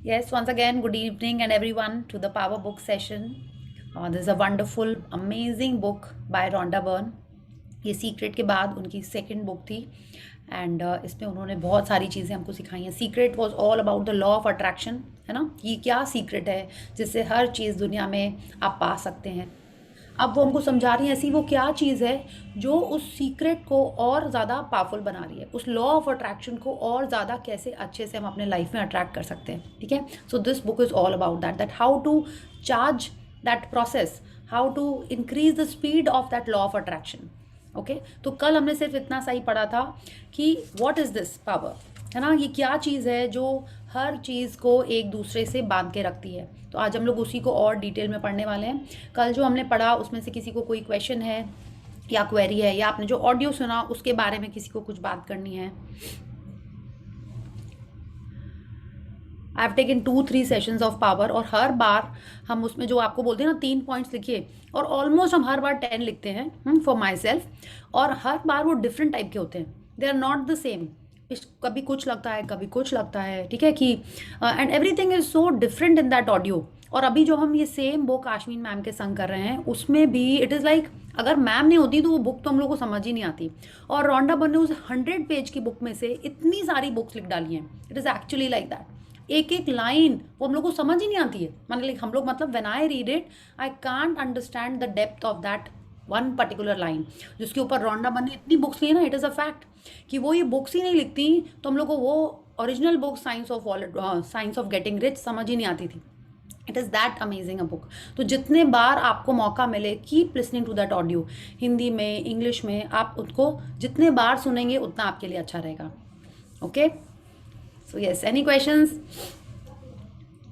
Yes, once again, good evening and everyone to the Power Book session. This is a wonderful, amazing book by Rhonda Byrne. ये secret के बाद उनकी second book थी and इसमें उन्होंने बहुत सारी चीज़ें हमको सिखाई हैं. Secret was all about the law of attraction, है ना. ये क्या सीक्रेट है जिससे हर चीज़ दुनिया में आप पा सकते हैं. अब वो हमको समझा रही हैं ऐसी वो क्या चीज़ है जो उस सीक्रेट को और ज़्यादा पावरफुल बना रही है, उस लॉ ऑफ अट्रैक्शन को और ज़्यादा कैसे अच्छे से हम अपने लाइफ में अट्रैक्ट कर सकते हैं. ठीक है. So this book is all about that how to charge that process, how to increase the speed of that law of attraction. Okay. तो कल हमने सिर्फ इतना सा ही पढ़ा था कि व्हाट इज़ दिस पावर, है ना. ये क्या चीज़ है जो हर चीज़ को एक दूसरे से बांध के रखती है. तो आज हम लोग उसी को और डिटेल में पढ़ने वाले हैं. कल जो हमने पढ़ा उसमें से किसी को कोई क्वेश्चन है या क्वेरी है, या आपने जो ऑडियो सुना उसके बारे में किसी को कुछ बात करनी है. I have taken 2-3 sessions of power और हर बार हम उसमें जो आपको बोलते हैं ना 3 पॉइंट्स लिखिए, और ऑलमोस्ट हम हर बार 10 लिखते हैं फॉर माई सेल्फ. और हर बार वो डिफरेंट टाइप के होते हैं, they are not the same. कभी कुछ लगता है, कभी कुछ लगता है. ठीक है कि and everything is so different in that audio. और अभी जो हम ये सेम बुक आश्विन मैम के संग कर रहे हैं उसमें भी इट इज़ लाइक अगर मैम नहीं होती तो वो बुक तो हम लोग को समझ ही नहीं आती. और रोंडा बर्न ने उस 100 पेज की बुक में से इतनी सारी बुक्स लिख डाली हैं. It is actually like that. एक एक लाइन वो हम लोग को समझ ही नहीं आती है. मान लाइक हम लोग मतलब when I read it I can't understand the depth of that one particular line. जिसके ऊपर रोंडा बर्न ने इतनी बुक्स ली है ना, इट इज़ अ फैक्ट कि वो ये बुक्स ही नहीं लिखती तो हम लोग को वो original book science of getting rich समझ ही नहीं आती थी. It is that amazing a book. तो जितने बार आपको मौका मिले keep listening to that audio, Hindi में, इंग्लिश में. आप उसको जितने बार सुनेंगे उतना आपके लिए अच्छा रहेगा. Okay. So yes, any questions.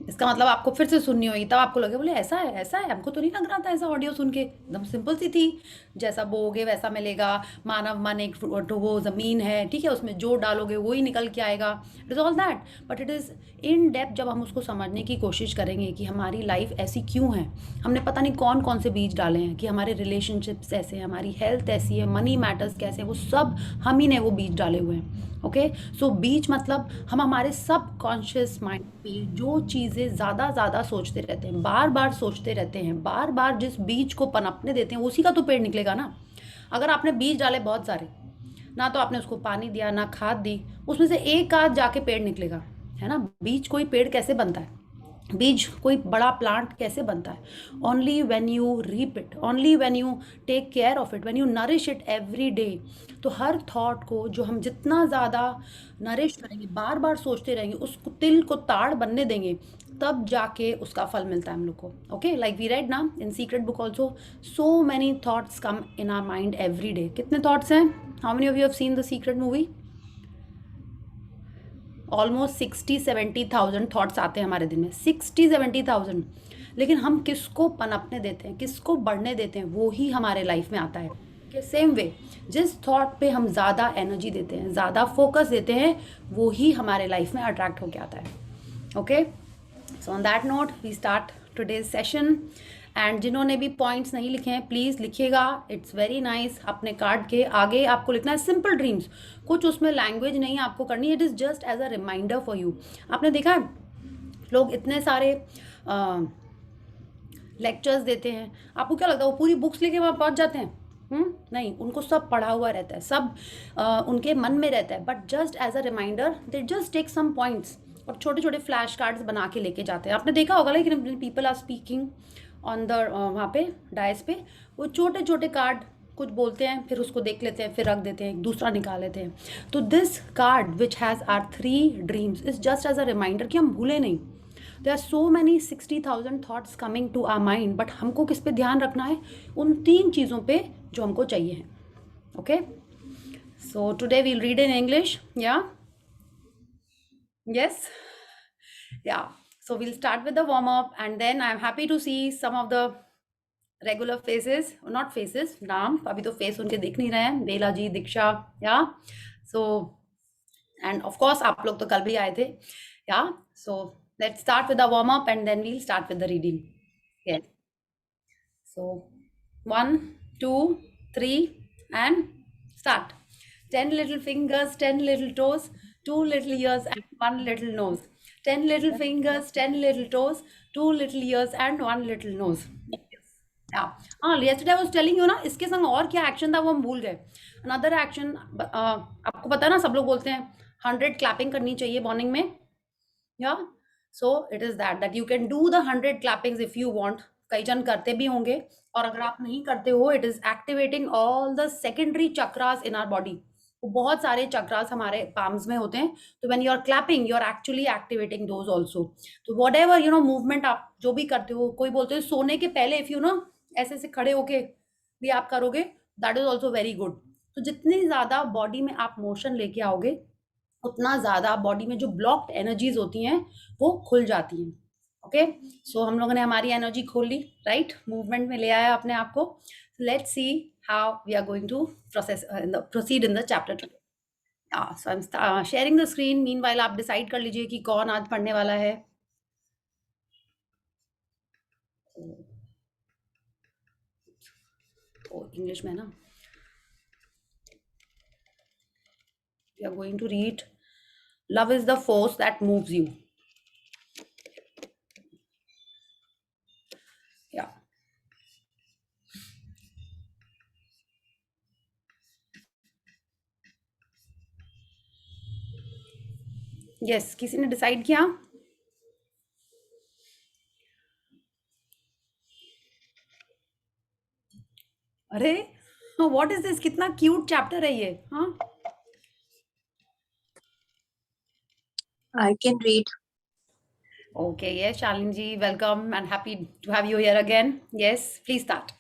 इसका मतलब आपको फिर से सुननी होगी, तब आपको लगे बोले ऐसा है, ऐसा है. हमको तो नहीं लग रहा था ऐसा ऑडियो सुन के, एकदम सिंपल सी थी. जैसा बोओगे वैसा मिलेगा. मानव मन एक वो ज़मीन है, ठीक है, उसमें जो डालोगे वो ही निकल के आएगा. It is all that. But it is in depth जब हम उसको समझने की कोशिश करेंगे कि हमारी लाइफ ऐसी क्यों है, हमने पता नहीं कौन कौन से बीज डाले हैं कि हमारे रिलेशनशिप्स ऐसे हैं, हमारी हेल्थ ऐसी है, मनी मैटर्स कैसे हैं, वो सब हम ही ने वो बीज डाले हुए हैं. ओके. सो बीज मतलब हम हमारे सब कॉन्शियस माइंड पे जो चीज़ें ज़्यादा सोचते रहते हैं, बार बार सोचते रहते हैं, बार बार जिस बीज को पनपने देते हैं उसी का तो पेड़ निकलेगा ना. अगर आपने बीज डाले बहुत सारे, ना तो आपने उसको पानी दिया ना खाद दी, उसमें से एक आध जाके पेड़ निकलेगा, है ना. बीज कोई पेड़ कैसे बनता है, बीज कोई बड़ा प्लांट कैसे बनता है. Only when you reap it, only when you take care of it, when you nourish it every day. तो हर थॉट को जो हम जितना ज़्यादा नरिश करेंगे, बार बार सोचते रहेंगे, उस तिल को ताड़ बनने देंगे, तब जाके उसका फल मिलता है हम लोग को. ओके. लाइक वी रेड ना in secret book also, so many thoughts come in our mind every day. कितने थॉट्स हैं? How many of you have seen the secret movie? Almost 60-70,000 thoughts आते हैं हमारे दिन में, 60-70,000. लेकिन हम किसको पनपने देते हैं, किसको बढ़ने देते हैं, वो ही हमारे लाइफ में आता है. कि सेम वे जिस थॉट पे हम ज़्यादा एनर्जी देते हैं, ज़्यादा फोकस देते हैं, वो ही हमारे लाइफ में अट्रैक्ट होके आता है. Okay. So on that note we start today's session. And जिन्होंने भी पॉइंट्स नहीं लिखे हैं प्लीज़ लिखिएगा. It's very nice. अपने कार्ड के आगे आपको लिखना है सिंपल ड्रीम्स. कुछ उसमें लैंग्वेज नहीं आपको करनी. It is just as a reminder for you. आपने देखा है लोग इतने सारे लेक्चर्स देते हैं, आपको क्या लगता है वो पूरी बुक्स लेके वहाँ पहुँच जाते हैं? नहीं, उनको सब पढ़ा हुआ रहता है, सब उनके मन में रहता है. But just as a reminder they just take some points और छोटे छोटे फ्लैश कार्ड्स बना के लेके जाते हैं. आपने देखा होगा लेकिन people are speaking on the वहाँ पे डायस पे, वो छोटे छोटे कार्ड कुछ बोलते हैं, फिर उसको देख लेते हैं, फिर रख देते हैं, दूसरा निकाल लेते हैं. तो this card which has our 3 dreams is just as a reminder कि हम भूले नहीं. There are so many 60,000 thoughts coming to our mind, but हमको किस पे ध्यान रखना है? उन 3 चीज़ों पे जो हमको चाहिए हैं. Okay. So today we'll read in English. Yeah yes. Yeah. So we'll start with the warm up and then I'm happy to see some of the regular faces, not faces, नाम अभी तो फेस उनके दिख नहीं रहे हैं. बेला जी, दीक्षा, या so end of course आप लोग तो कल भी आए थे. Yeah so let's start with the warm up and then we'll start with the reading. Yes. So 1 2 3 and start. 10 little fingers, 10 little toes, 2 little ears and 1 little nose. 10 little fingers, 10 little toes, 2 little ears and 1 little nose. Yeah. हाँ, yesterday I was telling you ना, इसके संग और क्या action था वो हम भूल गए. Another action, आपको पता है ना, सब लोग बोलते हैं 100 क्लैपिंग करनी चाहिए मॉर्निंग में. Yeah. So it is that you can do the 100 clappings if you want. कई जन करते भी होंगे, और अगर आप नहीं करते हो, it is activating all the secondary chakras in our body. वो बहुत सारे चक्रास हमारे पाम्स में होते हैं, तो when you are clapping you are actually activating those also. तो whatever movement आप जो भी करते हो, कोई बोलते हैं सोने के पहले if you ऐसे ऐसे खड़े होके भी आप करोगे, that is also very good. तो जितनी ज्यादा बॉडी में आप मोशन लेके आओगे, उतना ज्यादा बॉडी में जो ब्लॉक्ड एनर्जीज होती हैं वो खुल जाती हैं. ओके, सो हम लोगों ने हमारी एनर्जी खोल ली, राइट, मूवमेंट में ले आया अपने आप को. Let's see how we are going to proceed in the chapter today. So I am sharing the screen. Meanwhile आप डिसाइड कर लीजिए कि कौन आज पढ़ने वाला है. इंग्लिश में ना. We are going to read Love is the force that moves you. Yeah. Yes, किसी ने डिसाइड किया? अरे व्हाट इज दिस, कितना क्यूट चैप्टर है ये. हाँ, I can read. okay, yes, Shalini ji, welcome and happy to have you here again. Yes, please start.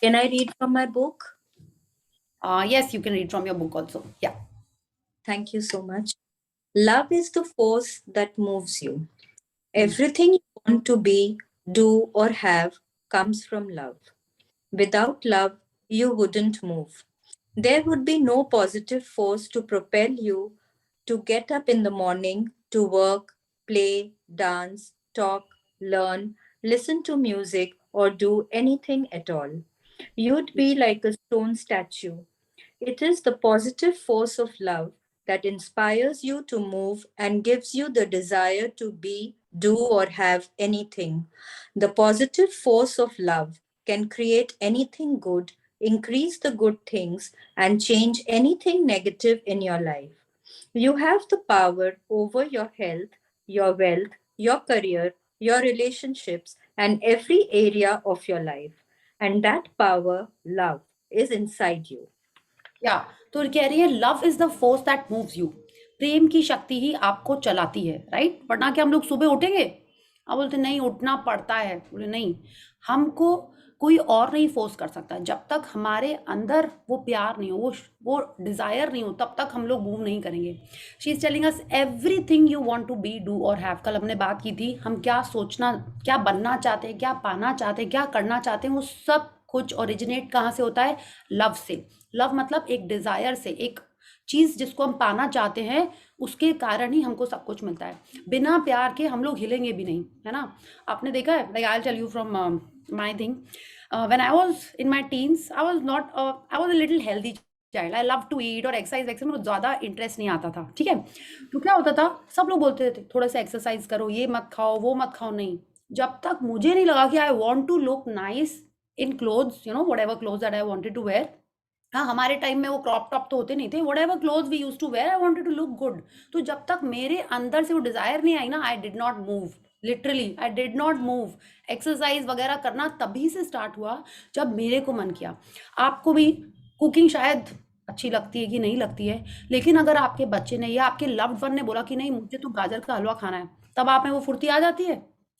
Can I read from my book? Yes, you can read from your book also. Yeah. Thank you so much. Love is the force that moves you. Everything you want to be, do, or have comes from love. Without love, you wouldn't move. There would be no positive force to propel you to get up in the morning, to work, play, dance, talk, learn, listen to music, or do anything at all. You'd be like a stone statue. It is the positive force of love that inspires you to move and gives you the desire to be, do, or have anything. The positive force of love can create anything good, increase the good things, and change anything negative in your life. You have the power over your health, your wealth, your career, your relationships, and every area of your life. And that power, love, is inside you. या तो कह रही है love is the force that moves you. प्रेम की शक्ति ही आपको चलाती है, राइट. वरना क्या हम लोग सुबह उठेंगे? आप बोलते नहीं, उठना पड़ता है. बोले नहीं, हमको कोई और नहीं फोर्स कर सकता. जब तक हमारे अंदर वो प्यार नहीं हो, वो डिजायर नहीं हो, तब तक हम लोग मूव नहीं करेंगे. She is telling us everything you want to be, do or have. कल हमने बात की थी, हम क्या सोचना, क्या बनना चाहते हैं, क्या पाना चाहते हैं, क्या करना चाहते हैं, वो सब कुछ ओरिजिनेट कहाँ से होता है? लव से. लव मतलब एक डिजायर से, एक चीज जिसको हम पाना चाहते हैं, उसके कारण ही हमको सब कुछ मिलता है. बिना प्यार के हम लोग हिलेंगे भी नहीं, है ना. आपने देखा है, like I will tell you from my thing. When I was in my teens, I was a little healthy child. I love to eat और एक्सरसाइज वैक्सरसाइज में ज़्यादा इंटरेस्ट नहीं आता था, ठीक है. तो क्या होता था, सब लोग बोलते थे थोड़ा सा एक्सरसाइज करो, ये मत खाओ, वो मत खाओ. नहीं, जब तक मुझे नहीं लगा कि I want to look nice in clothes, whatever clothes that I wanted to wear. हाँ, हमारे टाइम में वो क्रॉप टॉप तो होते नहीं थे. whatever clothes we used to wear, I wanted to look good. तो जब तक मेरे अंदर से वो डिजायर नहीं आई ना, I did not move. Literally I did not move. Exercise वगैरह करना तभी से स्टार्ट हुआ जब मेरे को मन किया. आपको भी कुकिंग शायद अच्छी लगती है कि नहीं लगती है, लेकिन अगर आपके बच्चे ने या आपके लव्ड वन ने बोला कि नहीं मुझे तो गाजर का हलवा खाना है, तब आप में वो फुर्ती आ जाती है,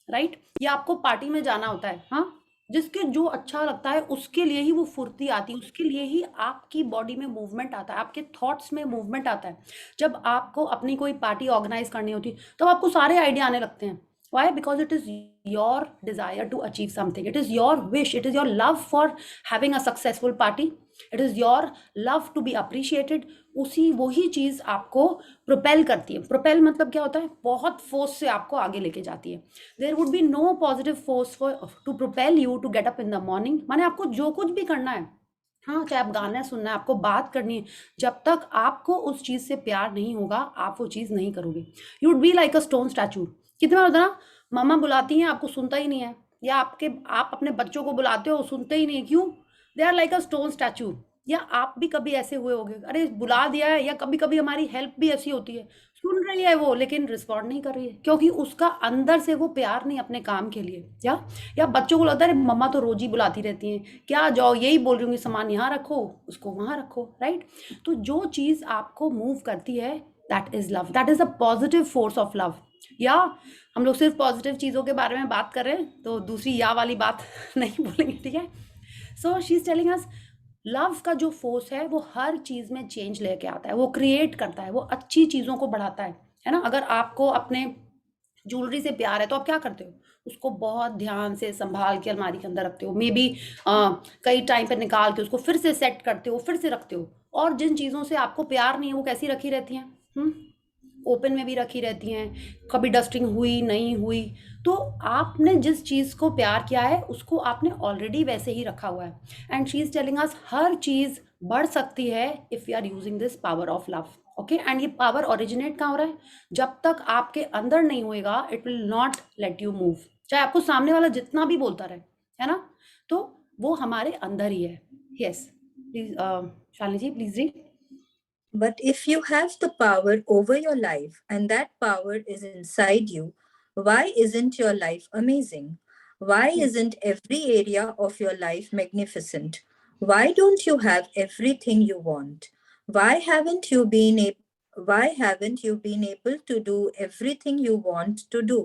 राइट. या आपको पार्टी में जाना होता है, हाँ, जिसके जो अच्छा लगता है उसके लिए ही वो फुर्ती आती है, उसके लिए ही आपकी बॉडी में मूवमेंट आता है, आपके थॉट्स में मूवमेंट आता है. जब आपको अपनी कोई पार्टी ऑर्गेनाइज करनी होती है, तब आपको सारे आइडिया आने लगते हैं. Why? Because it is your desire to achieve something. It is your wish. It is your love for having a successful party. It is your love to be appreciated. उसी वही चीज आपको प्रोपेल करती है. Propel मतलब क्या होता है? बहुत फोर्स से आपको आगे लेके जाती है. There would be no positive force for to propel you to get up in the morning. माने आपको जो कुछ भी करना है, हाँ, चाहे आप गाना सुनना है, आपको बात करनी है, जब तक आपको उस चीज़ से प्यार नहीं होगा, आप वो चीज़ नहीं करोगे। You would be like a stone statue. कितनी बार होता है ना, मम्मा बुलाती हैं, आपको सुनता ही नहीं है, या आप अपने बच्चों को बुलाते हो, सुनते ही नहीं है, क्यों? They are like a stone statue. या आप भी कभी ऐसे हुए होंगे, अरे बुला दिया है, या कभी-कभी हमारी हेल्प भी ऐसी होती है, सुन रही है वो लेकिन रिस्पॉन्ड नहीं कर रही है, क्योंकि उसका अंदर से वो प्यार नहीं अपने काम के लिए। या बच्चों को लगता है अरे मम्मा तो रोज ही बुलाती रहती हैं, क्या जाओ यही बोल रही हूँ, सामान यहाँ रखो, उसको वहाँ रखो, राइट? तो जो चीज़ आपको मूव करती है, that is love, that is a positive force of love. या हम लोग सिर्फ पॉजिटिव चीज़ों के बारे में बात कर रहे हैं, तो दूसरी या वाली बात नहीं बोलेंगे, ठीक है? So she is telling us, love का जो फोर्स है वो हर चीज़ में चेंज लेके आता है, वो क्रिएट करता है, वो अच्छी चीज़ों को बढ़ाता है ना? अगर आपको अपने ज्वेलरी से प्यार है तो आप क्या करते हो, उसको बहुत ध्यान से संभाल के अलमारी के अंदर रखते हो, मे बी कई टाइम पे निकाल के उसको फिर से सेट करते हो, फिर से रखते हो। और जिन चीज़ों से आपको प्यार नहीं है वो कैसी रखी रहती हैं, ओपन में भी रखी रहती हैं, कभी डस्टिंग हुई नहीं हुई। तो आपने जिस चीज़ को प्यार किया है उसको आपने ऑलरेडी वैसे ही रखा हुआ है। And she is telling us, हर चीज़ बढ़ सकती है if you are using this power of love. Okay, and ये पावर ओरिजिनेट कहाँ हो रहा है, जब तक आपके अंदर नहीं होएगा it will not let you move, चाहे आपको सामने वाला जितना भी बोलता रहे, है ना? तो वो हमारे अंदर ही है। Yes, please Shalini ji, please read. But if you have the power over your life and that power is inside you, why isn't your life amazing? Why isn't every area of your life magnificent? Why don't you have everything you want? Why haven't you been able to do everything you want to do?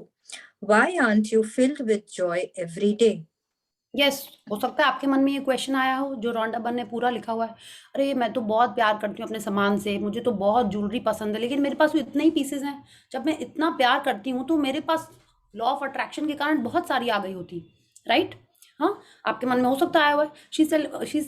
Why aren't you filled with joy every day? Yes, हो सकता है आपके मन में ये question आया हो जो रॉन्डा बर्न ने पूरा लिखा हुआ है, अरे मैं तो बहुत प्यार करती हूँ अपने सामान से, मुझे तो बहुत ज्वेलरी पसंद है, लेकिन मेरे पास तो इतने ही पीसेस हैं। जब मैं इतना प्यार करती हूँ तो मेरे पास लॉ ऑफ अट्रैक्शन के कारण बहुत सारी आ गई होती, राइट? हाँ, आपके मन में हो सकता है आया हुआ है। She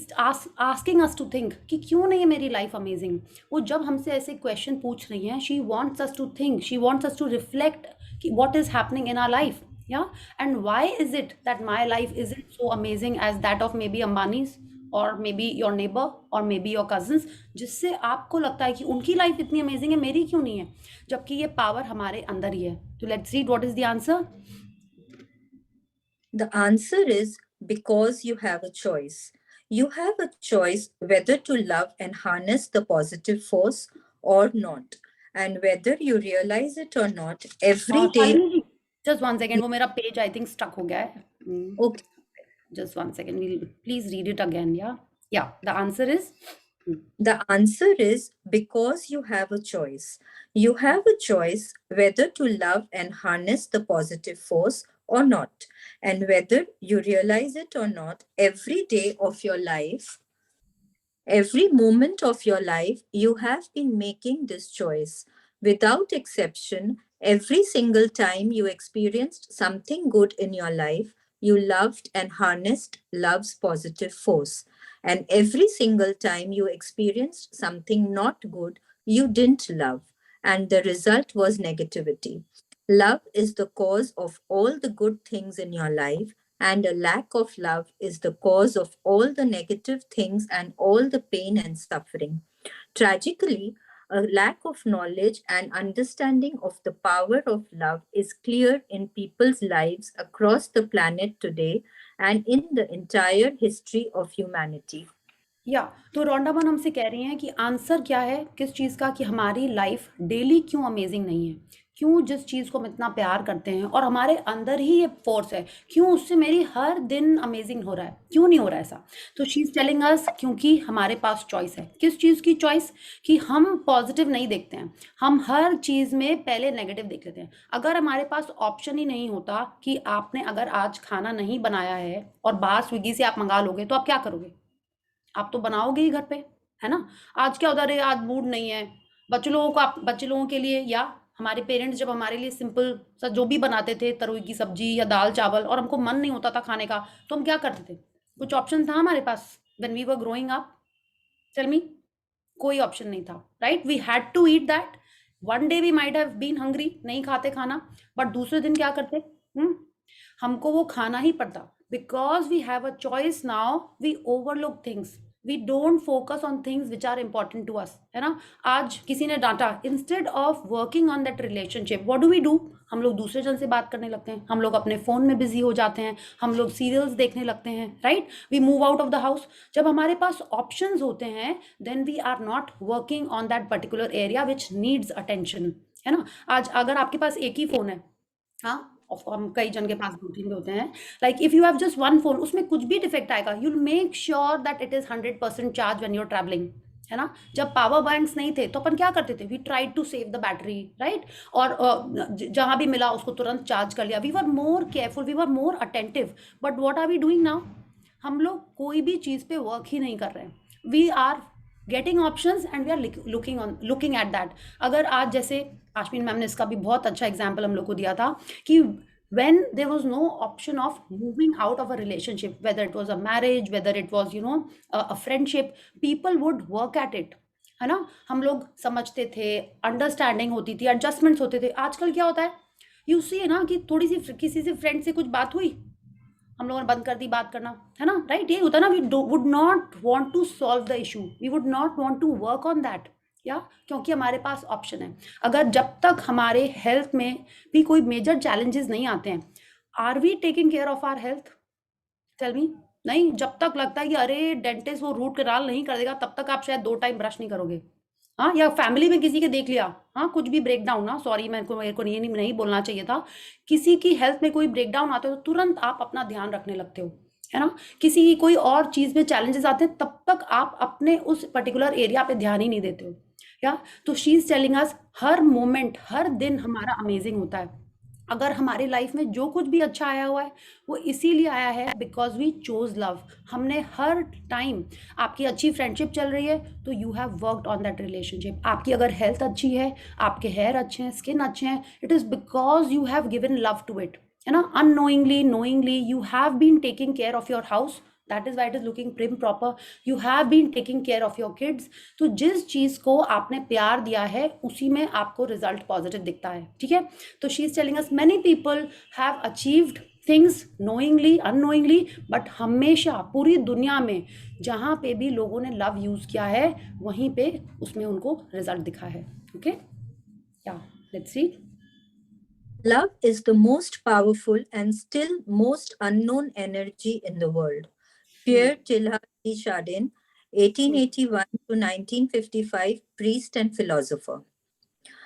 asking us to think कि क्यों नहीं है मेरी लाइफ अमेजिंग। वो जब हमसे ऐसे क्वेश्चन पूछ रही हैं, she wants us to think, she wants us to reflect कि what is happening in our life. Yeah, and why is it that my life isn't so amazing as that of maybe Ambani's, or maybe your neighbor, or maybe your cousins, जिससे आपको लगता है कि उनकी life इतनी amazing है, मेरी क्यों नहीं है, जबकि ये पावर हमारे अंदर ही है। तो let's read what is the answer. The answer is because you have a choice. You have a choice whether to love and harness the positive force or not. And whether you realize it or not, every day. Shalini ji, just one second, वो मेरा page I think stuck हो गया है। Okay, just one second, will please read it again. Yeah the answer is, the answer is because you have a choice. You have a choice whether to love and harness the positive force or not. And whether you realize it or not, every day of your life, every moment of your life, you have been making this choice. Without exception, every single time you experienced something good in your life, you loved and harnessed love's positive force. And every single time you experienced something not good, you didn't love. And the result was negativity. Love is the cause of all the good things in your life, and a lack of love is the cause of all the negative things and all the pain and suffering. Tragically, a lack of knowledge and understanding of the power of love is clear in people's lives across the planet today and in the entire history of humanity. या तो रोंडा बन हमसे कह रही हैं कि answer क्या है किस चीज़ का, कि हमारी लाइफ डेली क्यों अमेजिंग नहीं है, क्यों जिस चीज़ को हम इतना प्यार करते हैं और हमारे अंदर ही ये फोर्स है, क्यों उससे मेरी हर दिन अमेजिंग हो रहा है, क्यों नहीं हो रहा है ऐसा। तो शी इज़ टेलिंग अस, क्योंकि हमारे पास चॉइस है। किस चीज़ की चॉइस? कि हम पॉजिटिव नहीं देखते हैं, हम हर चीज़ में पहले नेगेटिव देख लेते हैं। अगर हमारे पास ऑप्शन ही नहीं होता कि आपने अगर आज खाना नहीं बनाया है और बाहर स्विगी से आप मंगा लोगे, तो आप क्या करोगे? आप तो बनाओगे ही घर पे, है ना? आज क्या होता है, अरे आज मूड नहीं है, बच्चे लोगों के लिए, या हमारे पेरेंट्स जब हमारे लिए सिंपल सा जो भी बनाते थे, तरोई की सब्जी या दाल चावल, और हमको मन नहीं होता था खाने का, तो हम क्या करते थे? कुछ ऑप्शन था हमारे पास when we were growing up? Tell me. कोई ऑप्शन नहीं था, right? We had to eat that. One day we might have been hungry, नहीं खाते खाना, बट दूसरे दिन क्या करते? हमको वो खाना ही पड़ता। Because we have a choice now, we overlook things. We don't focus on things which are important to us, है ना। आज किसी ने डांटा, instead of working on that relationship what do, हम लोग दूसरे जन से बात करने लगते हैं, हम लोग अपने फोन में बिजी हो जाते हैं, हम लोग सीरियल्स देखने लगते हैं, right. We move out of the house. जब हमारे पास ऑप्शंस होते हैं then we are not working on that particular area which needs attention, है ना। आज अगर आपके पास एक ही फोन है, हाँ, हम कई जन के पास 2-3 भी होते हैं, like if you have just one phone, उसमें कुछ भी डिफेक्ट आएगा, you make sure that it is 100% charge when you are travelling, है ना। जब पावर बैंक्स नहीं थे तो अपन क्या करते थे, we try to save the battery, right. और जहां भी मिला उसको तुरंत चार्ज कर लिया, we were more careful, we were more attentive. But what are we doing now, हम लोग कोई भी चीज पे वर्क ही नहीं कर रहे हैं, we are getting options and we are looking at that. अगर आज जैसे आश्विन मैम ने इसका भी बहुत अच्छा एग्जाम्पल हम लोग को दिया था कि when there was no option of moving out of a relationship, whether it was a marriage, whether it was a friendship, people would work at it, है ना। हम लोग समझते थे, अंडरस्टैंडिंग होती थी, एडजस्टमेंट्स होते थे। आजकल क्या होता है, यू सी ना कि थोड़ी सी किसी से फ्रेंड से कुछ बात हुई, हम लोगों ने बंद कर दी बात करना, है ना, राइट। ये होता है ना, we would not want to solve the issue, we would not want to work on that, या क्योंकि हमारे पास ऑप्शन है। अगर जब तक हमारे हेल्थ में भी कोई मेजर चैलेंजेस नहीं आते हैं, are we taking care of our health, tell me. नहीं, जब तक लगता है कि अरे डेंटिस्ट वो रूट कनाल नहीं कर देगा, तब तक आप शायद 2 टाइम ब्रश नहीं करोगे, हाँ। या फैमिली में किसी के देख लिया, हाँ, कुछ भी ब्रेक डाउन ना, सॉरी मेरे को ये नहीं बोलना चाहिए था, किसी की हेल्थ में कोई ब्रेक डाउन आता है तो तुरंत आप अपना ध्यान रखने लगते हो, है ना। किसी की कोई और चीज में चैलेंजेस आते हैं तब तक आप अपने उस पर्टिकुलर एरिया पे ध्यान ही नहीं देते हो, या। तो शी इज टेलिंग अस हर मोमेंट, हर दिन हमारा अमेजिंग होता है। अगर हमारी लाइफ में जो कुछ भी अच्छा आया हुआ है वो इसीलिए आया है बिकॉज वी चोज लव। हमने हर टाइम, आपकी अच्छी फ्रेंडशिप चल रही है तो you have worked on that relationship. आपकी अगर हेल्थ अच्छी है, आपके हेयर अच्छे हैं, स्किन अच्छे हैं, it is because you have given love to it, है ना। Unknowingly, knowingly you have been taking care of your house, that is why it is looking prim proper. You have been taking care of your kids. तो जिस चीज को आपने प्यार दिया है उसी में आपको रिजल्ट पॉजिटिव दिखता है, ठीक है। तो she is telling us many people have achieved things knowingly, unknowingly, but हमेशा पूरी दुनिया में जहां पे भी लोगों ने लव यूज किया है वहीं पे उसमें उनको रिजल्ट दिखा है, ओके। या let's see. Love is the most powerful and still most unknown energy in the world. Pierre Teilhard de Chardin, 1881 to 1955, priest and philosopher.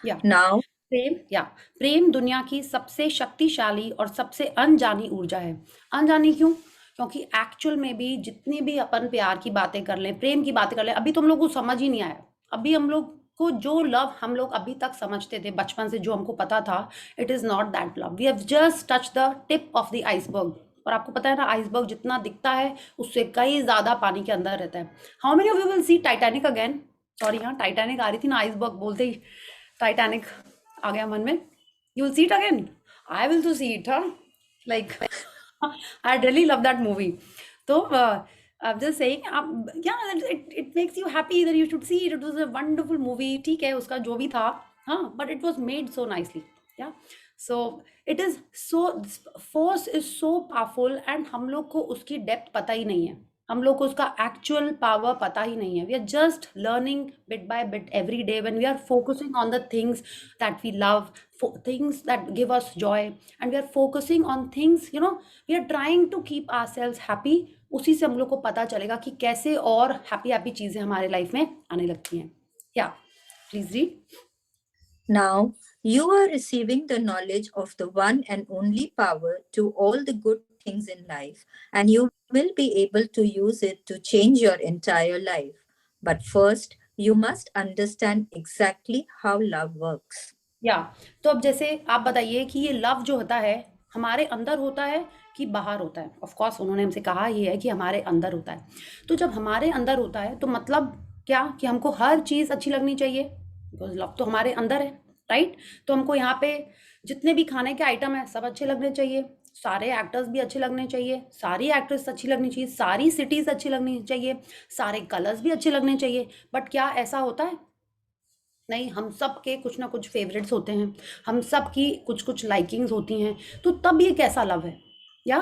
या Now, प्रेम दुनिया की सबसे शक्तिशाली और सबसे अनजानी ऊर्जा है। अनजानी क्यों? क्योंकि एक्चुअल में भी जितनी भी अपन प्यार की बातें कर लें, प्रेम की बातें कर लें, अभी तो हम लोग को समझ ही नहीं आया। अभी हम लोग को जो लव हम लोग अभी तक समझते थे बचपन से, जो हमको पता था, it is not that love. We have just touch the tip of the iceberg. और आपको पता है ना, आइसबर्ग जितना दिखता है उससे कई ज्यादा पानी के अंदर रहता है। How many of you will C Titanic again? Sorry, हाँ, टाइटैनिक आ रही थी ना, आइसबर्ग बोलते ही टाइटैनिक आ गया मन में। You will see it again? I will to see it, हाँ, like I really love that movie. तो I'm just saying, yeah, it makes you happy that you should see it. It was a wonderful movie. ठीक है, उसका जो भी था, हाँ, but it was made so nicely, yeah. So it is so, force is so powerful and हम लोग को उसकी डेप्थ पता ही नहीं है, हम लोग को उसका एक्चुअल पावर पता ही नहीं है। We are just learning bit by bit every day when we are focusing on the things that we love, things that give us joy, and we are focusing on things, we are trying to keep ourselves happy। उसी से हम लोग को पता चलेगा कि कैसे और हैप्पी हैप्पी चीजें हमारे लाइफ में आने लगती हैं। या please read. now you are receiving the knowledge of the one and only power to all the good things in life, and you will be able to use it to change your entire life. But first, you must understand exactly how love works. या तो अब जैसे आप बताइए कि ये love जो होता है हमारे अंदर होता है कि बाहर होता है? ऑफ कोर्स उन्होंने हमसे कहा ये है कि हमारे अंदर होता है। तो जब हमारे अंदर होता है तो मतलब क्या कि हमको हर चीज़ अच्छी लगनी चाहिए, बिकॉज लव तो हमारे अंदर है, राइट। तो हमको यहाँ पे जितने भी खाने के आइटम है सब अच्छे लगने चाहिए, सारे एक्टर्स भी अच्छे लगने चाहिए, सारी एक्ट्रेस अच्छी लगनी चाहिए, सारी सिटीज़ अच्छी लगनी चाहिए, सारे कलर्स भी अच्छे लगने चाहिए। बट क्या ऐसा होता है? नहीं, हम सब के कुछ ना कुछ फेवरेट्स होते हैं, हम सब की कुछ कुछ लाइकिंग्स होती हैं। तो तब ये कैसा लव है? या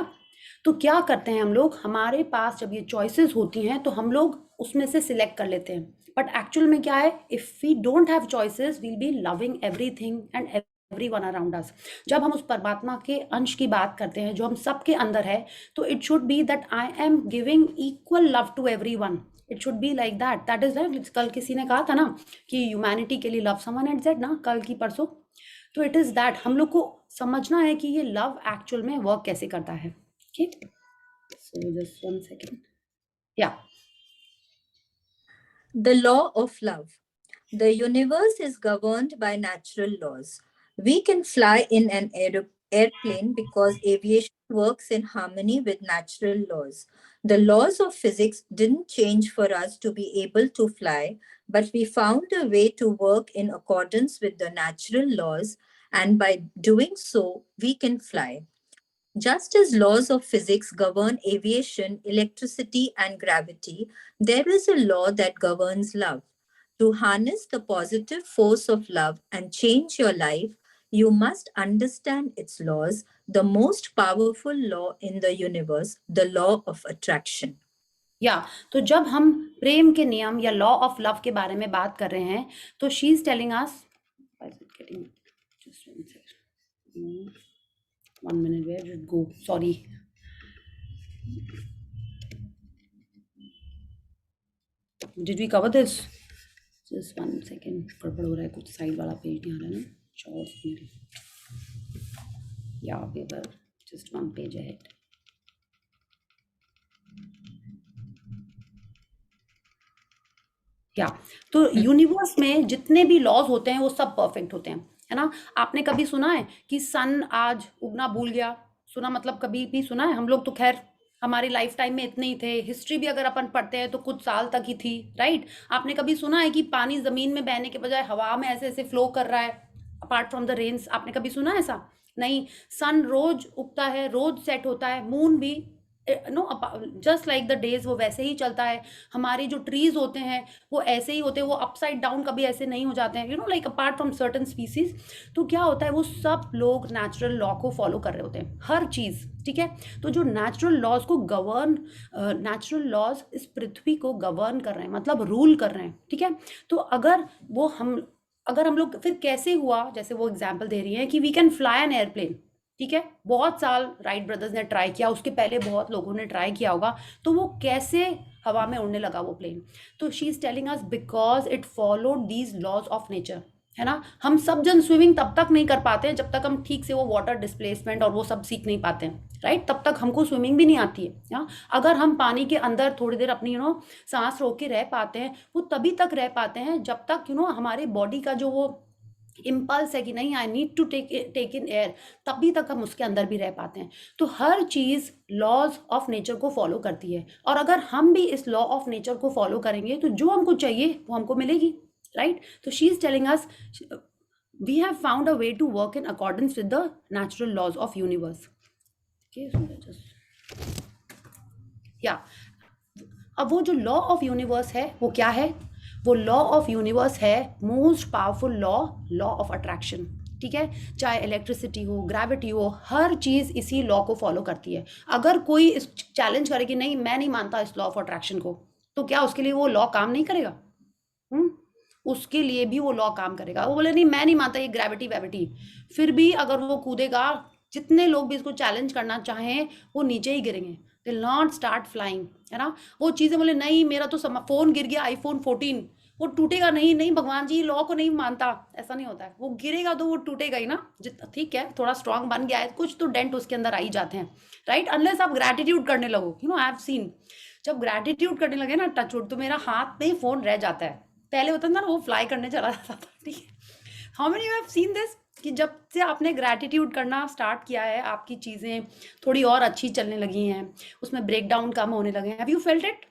तो क्या करते हैं हम लोग, हमारे पास जब ये चॉइसेस होती हैं तो हम लोग उसमें से सिलेक्ट कर लेते हैं, बट एक्चुअल में क्या है, if we don't have choices we'll be loving everything and everyone around us. जब हम उस परमात्मा के अंश की बात करते हैं जो हम सबके अंदर है, तो it should be that I am giving equal love to everyone. It should be like that. That is, कल किसी ने कहा था ना कि ह्यूमैनिटी के लिए लव समवन एट जेड ना, कल की परसों। तो इट इज दैट, हम लोग को समझना है कि ये लव एक्चुअल में वर्क कैसे करता है। ठीक, सो जस्ट 1 सेकेंड। या The law of love. The universe is governed by natural laws. We can fly in an airplane because aviation works in harmony with natural laws. The laws of physics didn't change for us to be able to fly, but we found a way to work in accordance with the natural laws, and by doing so, we can fly. Just as laws of physics govern aviation, electricity, and gravity, there is a law that governs love. To harness the positive force of love and change your life, you must understand its laws, the most powerful law in the universe, the law of attraction. या तो जब हम प्रेम के नियम या law of love के बारे में बात कर रहे हैं, तो she is telling us, just 1 minute, where did it go? Sorry. Did we cover this? Just 1 second. गड़बड़ हो रहा है, कुछ साइड वाला पेज नहीं आ रहा है ना, शॉर्ट्स मेरे। Yeah, we were just 1 page ahead. या तो यूनिवर्स में जितने भी लॉज होते हैं वो सब परफेक्ट होते हैं, है ना। आपने कभी सुना है कि सन आज उगना भूल गया? सुना, मतलब कभी भी सुना है? हम लोग तो खैर हमारी लाइफ टाइम में इतने ही थे। हिस्ट्री भी अगर अपन पढ़ते हैं तो कुछ साल तक ही थी, राइट। आपने कभी सुना है कि पानी जमीन में बहने के बजाय हवा में ऐसे ऐसे फ्लो कर रहा है, अपार्ट फ्रॉम द रेन्स? आपने कभी सुना है ऐसा? नहीं। सन रोज उगता है, रोज सेट होता है, मून भी no, just like the days वो वैसे ही चलता है। हमारे जो ट्रीज होते हैं वो ऐसे ही होते हैं, वो अपसाइड डाउन कभी ऐसे नहीं हो जाते हैं, like apart from certain species. तो क्या होता है, वो सब लोग नेचुरल लॉ को फॉलो कर रहे होते हैं, हर चीज, ठीक है। तो जो नेचुरल लॉज को गवर्न, नेचुरल लॉज इस पृथ्वी को गवर्न कर रहे हैं, मतलब रूल कर रहे हैं, ठीक है। तो अगर हम लोग, फिर कैसे हुआ, जैसे वो एग्जाम्पल दे रही है कि we can fly an airplane, ठीक है। बहुत साल राइट ब्रदर्स ने ट्राई किया, उसके पहले बहुत लोगों ने ट्राई किया होगा। तो वो कैसे हवा में उड़ने लगा वो प्लेन? तो she is telling us because it followed these laws of nature, है ना। हम सब जन स्विमिंग तब तक नहीं कर पाते हैं जब तक हम ठीक से वो वाटर डिस्प्लेसमेंट और वो सब सीख नहीं पाते हैं, राइट। तब तक हमको स्विमिंग भी नहीं आती है। हाँ, अगर हम पानी के अंदर थोड़ी देर अपनी सांस रोक के रह पाते हैं, वो तभी तक रह पाते हैं जब तक हमारे बॉडी का जो वो इम्पल्स है कि नहीं, I need to take in air, तभी तक हम उसके अंदर भी रह पाते हैं। तो हर चीज़ लॉज ऑफ नेचर को फॉलो करती है, और अगर हम भी इस लॉ ऑफ नेचर को फॉलो करेंगे तो जो हमको चाहिए वो हमको मिलेगी, राइट। तो she is telling us we have found a way to work in accordance with the natural laws of universe. या अब वो जो लॉ ऑफ यूनिवर्स है वो क्या है? वो लॉ ऑफ यूनिवर्स है most powerful law of attraction, ठीक है। चाहे इलेक्ट्रिसिटी हो, ग्रेविटी हो, हर चीज़ इसी लॉ को फॉलो करती है। अगर कोई इस चैलेंज करे कि नहीं मैं नहीं मानता इस लॉ ऑफ अट्रैक्शन को, तो क्या उसके लिए वो लॉ काम नहीं करेगा? उसके लिए भी वो लॉ काम करेगा। वो बोले नहीं मैं नहीं मानता ये ग्रेविटी वेविटी, फिर भी अगर वो कूदेगा, जितने लोग भी इसको चैलेंज करना चाहें वो नीचे ही गिरेंगे, विल नॉट स्टार्ट फ्लाइंग, है ना। वो चीज़ें बोले नहीं मेरा तो फ़ोन गिर गया, iPhone 14, वो टूटेगा नहीं, नहीं भगवान जी लॉ को नहीं मानता, ऐसा नहीं होता है। वो गिरेगा तो वो टूटेगा ही ना, ठीक है, थोड़ा स्ट्रांग बन गया है, कुछ तो डेंट उसके अंदर आ ही जाते हैं, राइट। अनलेस आप ग्रैटिट्यूड करने लगो, आई हैव सीन, जब ग्रैटिट्यूड करने लगे ना, टचवुड, तो मेरा हाथ में ही फ़ोन रह जाता है। पहले होता था ना वो फ्लाई करने चला जाता था, ठीक है। How many you have seen this कि जब से आपने ग्रैटिट्यूड करना स्टार्ट किया है, आपकी चीज़ें थोड़ी और अच्छी चलने लगी हैं, उसमें ब्रेक डाउन कम होने लगे हैं। Have you felt it?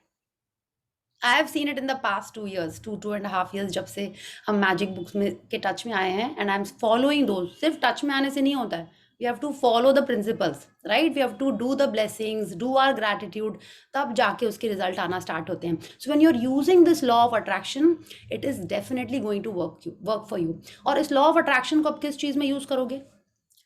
I have seen it in the past 2 years, 2.5 years, जब से हम मैजिक बुक्स में के टच में आए हैं, and I am following those. सिर्फ टच में आने से नहीं होता है, we have to follow the principles, right. We have to do the blessings, do our gratitude, तब जाके उसके रिजल्ट आना स्टार्ट होते हैं। So when you are using this law of attraction, it is definitely going to work for you. और इस law of attraction को आप किस चीज़ में यूज़ करोगे?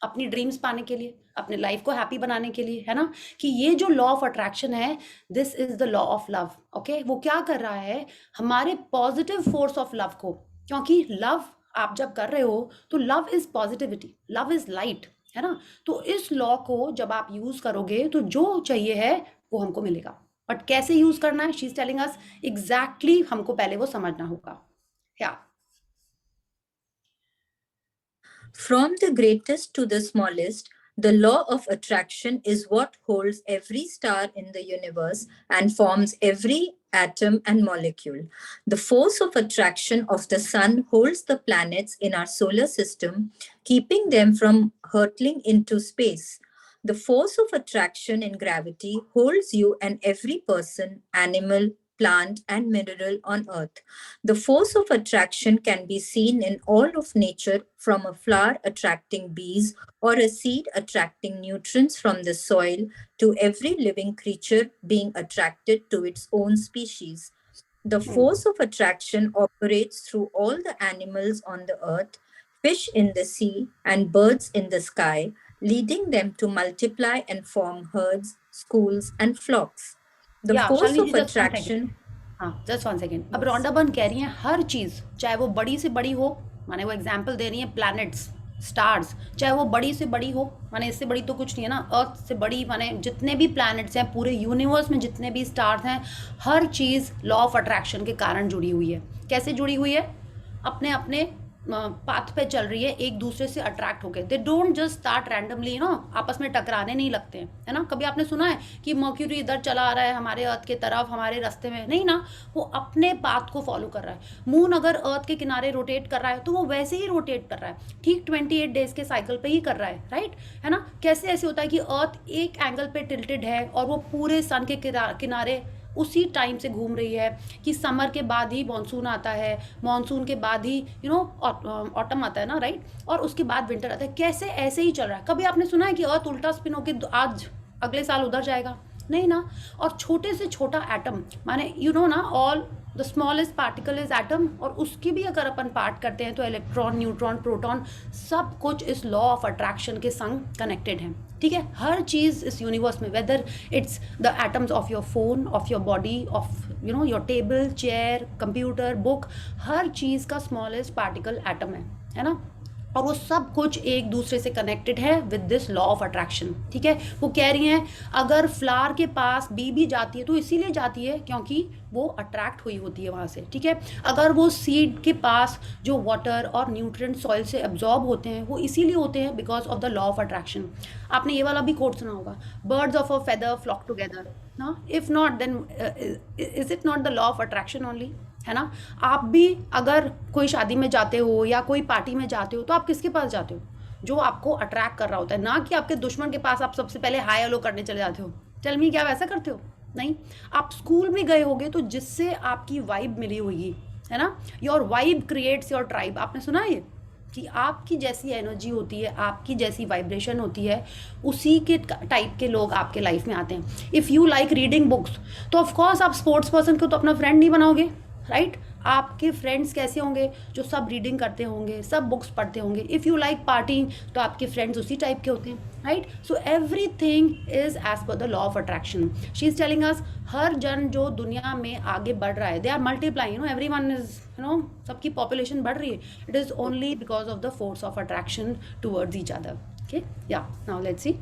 अपनी ड्रीम्स पाने के लिए, अपने लाइफ को हैप्पी बनाने के लिए, है ना? कि ये जो लॉ ऑफ अट्रैक्शन है, this is the law of love. Okay, वो क्या कर रहा है, हमारे पॉजिटिव फोर्स ऑफ लव को, क्योंकि लव आप जब कर रहे हो तो love is positivity, love is light, है ना? तो इस लॉ को जब आप यूज करोगे तो जो चाहिए है वो हमको मिलेगा। बट कैसे यूज करना है, she is telling us exactly, हमको पहले वो समझना होगा। या From the greatest to the smallest, the law of attraction is what holds every star in the universe and forms every atom and molecule. The force of attraction of the sun holds the planets in our solar system, keeping them from hurtling into space. The force of attraction in gravity holds you and every person, animal, plant, and mineral on Earth. The force of attraction can be seen in all of nature, from a flower attracting bees or a seed attracting nutrients from the soil to every living creature being attracted to its own species. The force of attraction operates through all the animals on the earth, fish in the sea, and birds in the sky, leading them to multiply and form herds, schools, and flocks. The या force Shalini ji of just one second, attraction. हाँ just one second. अब Yes. Rhonda Byrne कह रही हैं हर चीज़, चाहे वो बड़ी से बड़ी हो, माने वो एग्जाम्पल दे रही है प्लैनेट्स, स्टार्स, चाहे वो बड़ी से बड़ी हो, माने इससे बड़ी तो कुछ नहीं है ना, अर्थ से बड़ी, माने जितने भी प्लैनेट्स हैं पूरे यूनिवर्स में, जितने भी स्टार्स हैं, हर चीज़ लॉ ऑफ अट्रैक्शन के कारण जुड़ी हुई है। कैसे जुड़ी हुई है, अपने अपने पाथ पे चल रही है, एक दूसरे से अट्रैक्ट होके। They don't just start randomly, you know, आपस में टकराने नहीं लगते हैं, है ना? कभी आपने सुना है कि मर्क्यूरी इधर चला आ रहा है हमारे अर्थ के तरफ, हमारे रास्ते में, नहीं ना, वो अपने पाथ को फॉलो कर रहा है। मून अगर अर्थ के किनारे रोटेट कर रहा है तो वो वैसे ही रोटेट कर रहा है, ठीक 28 डेज के साइकिल पे ही कर रहा है, राइट, है ना? कैसे ऐसे होता है कि अर्थ एक एंगल पे टिल्टेड है और वो पूरे सन के किनारे उसी टाइम से घूम रही है, कि समर के बाद ही मानसून आता है, मानसून के बाद ही यू नो ऑटम आता है ना, राइट, और उसके बाद विंटर आता है। कैसे ऐसे ही चल रहा है। कभी आपने सुना है कि अर्थ उल्टा स्पिन होके आज अगले साल उधर जाएगा? नहीं ना। और छोटे से छोटा एटम, माने यू नो ना, all the smallest particle is atom, और उसकी भी अगर अपन पार्ट करते हैं तो इलेक्ट्रॉन, न्यूट्रॉन, प्रोटॉन, सब कुछ इस लॉ ऑफ अट्रैक्शन के संग कनेक्टेड है। ठीक है, हर चीज़ इस यूनिवर्स में, whether it's the atoms of your phone, of your body, of you know your table, chair, computer, book, हर चीज़ का स्मॉलेस्ट पार्टिकल एटम है ना? और वो सब कुछ एक दूसरे से कनेक्टेड है with this law of attraction. ठीक है, वो कह रही हैं अगर फ्लावर के पास बी भी जाती है तो इसीलिए जाती है क्योंकि वो अट्रैक्ट हुई होती है वहाँ से। ठीक है, अगर वो सीड के पास जो वाटर और न्यूट्रिएंट सॉइल से एब्जॉर्ब होते हैं वो इसीलिए होते हैं because of the law of attraction. आपने ये वाला भी कोट सुना होगा, birds of a feather flock together ना, if not then is it not the law of attraction only, है ना? आप भी अगर कोई शादी में जाते हो या कोई पार्टी में जाते हो तो आप किसके पास जाते हो? जो आपको अट्रैक्ट कर रहा होता है, ना कि आपके दुश्मन के पास आप सबसे पहले हाय हेलो करने चले जाते हो। टेल मी, क्या वैसा करते हो? नहीं। आप स्कूल में गए होगे तो जिससे आपकी वाइब मिली होगी, है ना, your vibe creates your tribe. आपने सुना है ये कि आपकी जैसी एनर्जी होती है, आपकी जैसी वाइब्रेशन होती है, उसी के टाइप के लोग आपके लाइफ में आते हैं। If you like reading books तो ऑफकोर्स आप स्पोर्ट्स पर्सन को तो अपना फ्रेंड नहीं बनाओगे, राइट? आपके फ्रेंड्स कैसे होंगे? जो सब रीडिंग करते होंगे, सब बुक्स पढ़ते होंगे। इफ़ यू लाइक पार्टिंग तो आपके फ्रेंड्स उसी टाइप के होते हैं, right? So everything is as per the law of attraction. She is telling us हर जन जो दुनिया में आगे बढ़ रहा है, they are multiplying, you know, everyone is, you know, सबकी पॉपुलेशन बढ़ रही है। It is only because of the force of attraction towards each other. Okay, yeah now let's see.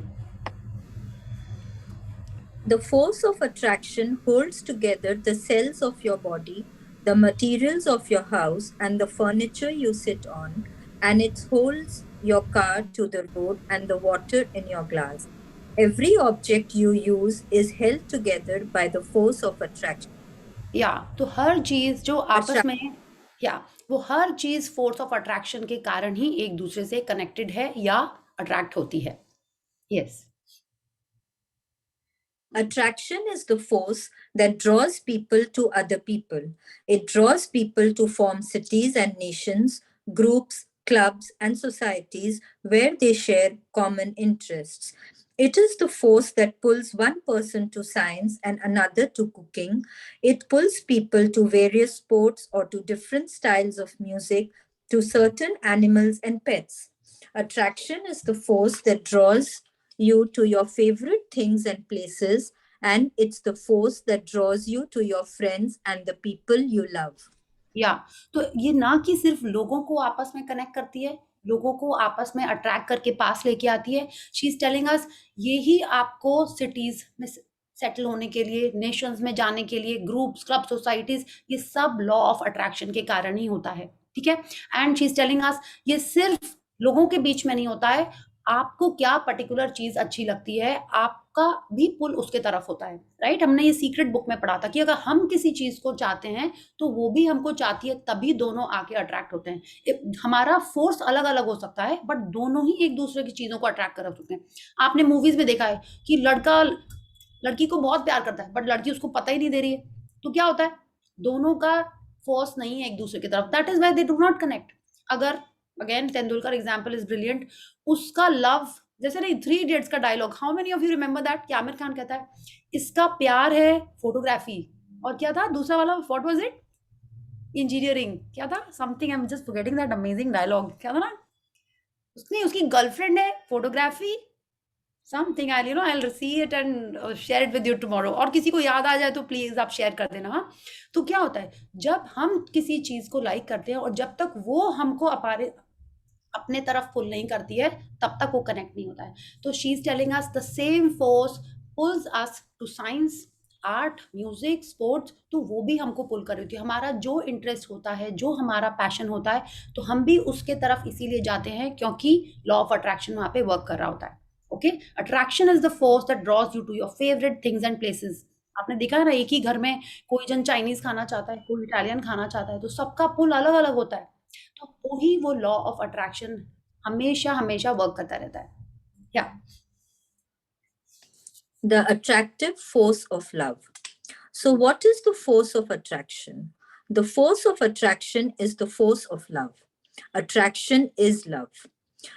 The force of attraction holds together the cells of your body, the materials of your house, and the furniture you sit on, and it holds your car to the road and the water in your glass. Every object you use is held together by the force of attraction. या तो हर चीज़ जो आपस में, या वो हर चीज़ force of attraction के कारण ही एक दूसरे से कनेक्टेड है या अट्रैक्ट होती है। Yes. Attraction is the force that draws people to other people. It draws people to form cities and nations, groups, clubs, and societies where they share common interests. It is the force that pulls one person to science and another to cooking. It pulls people to various sports or to different styles of music, to certain animals and pets. Attraction is the force that draws you to your favorite things and places, and it's the force that draws you to your friends and the people you love. या तो ये ना कि सिर्फ लोगों को आपस में कनेक्ट करती है, लोगों को आपस में अट्रैक्ट करके पास लेके आती है। शी इज टेलिंग अस यही आपको सिटीज में सेटल होने के लिए, नेशंस में जाने के लिए, ग्रुप्स, क्लब, सोसाइटीज, ये सब लॉ ऑफ अट्रैक्शन के कारण ही होता है। ठीक है, एंड शी इज टेलिंग अस ये सिर्फ लोगों के बीच में नहीं होता है, आपको क्या पर्टिकुलर चीज अच्छी लगती है, आपका भी पुल उसके तरफ होता है। राइट, हमने ये सीक्रेट बुक में पढ़ा था कि अगर हम किसी चीज को चाहते हैं तो वो भी हमको चाहती है, तभी दोनों आके अट्रैक्ट होते हैं। हमारा फोर्स अलग अलग हो सकता है, बट दोनों ही एक दूसरे की चीजों को अट्रैक्ट कर सकते हैं। आपने मूवीज में देखा है कि लड़का लड़की को बहुत प्यार करता है, बट लड़की उसको पता ही नहीं दे रही है, तो क्या होता है, दोनों का फोर्स नहीं है एक दूसरे की तरफ। That is why they do not connect. अगर again Tendulkar example is brilliant, उसका लव, जैसे नहीं, 3 इडियट्स का dialogue, how many of you remember that, कि आमिर खान कहता है इसका प्यार है फोटोग्राफी, और क्या था दूसरा वाला, व्हाट वाज इट, इंजीनियरिंग, क्या था, something, I am just forgetting that amazing dialogue, क्या था ना, उसने, उसकी गर्लफ्रेंड है photography, something, I I'll see it and share it with you tomorrow। और किसी को याद आ जाए तो प्लीज आप शेयर कर देना। हाँ, तो क्या होता है जब हम किसी चीज को लाइक करते हैं और जब तक वो हमको अपने तरफ पुल नहीं करती है, तब तक वो कनेक्ट नहीं होता है। तो she is telling us the same force pulls us to science, art, music, sports, तो वो भी हमको पुल कर रही होती है। हमारा जो इंटरेस्ट होता है, जो हमारा पैशन होता है, तो हम भी उसके तरफ इसीलिए जाते हैं क्योंकि लॉ ऑफ अट्रैक्शन वहां पे वर्क कर रहा होता है। Okay, attraction is the force that draws you to your favourite things and places. आपने देखा है ना, एक ही घर में कोई जन चाइनीज खाना चाहता है, कोई इटालियन खाना चाहता है, तो सबका पुल अलग अलग होता है। तो वही वो लॉ ऑफ अट्रैक्शन हमेशा हमेशा वर्क करता रहता है। या The attractive force of love. So, what is the force of attraction? The force of attraction is the force of love. Attraction is love.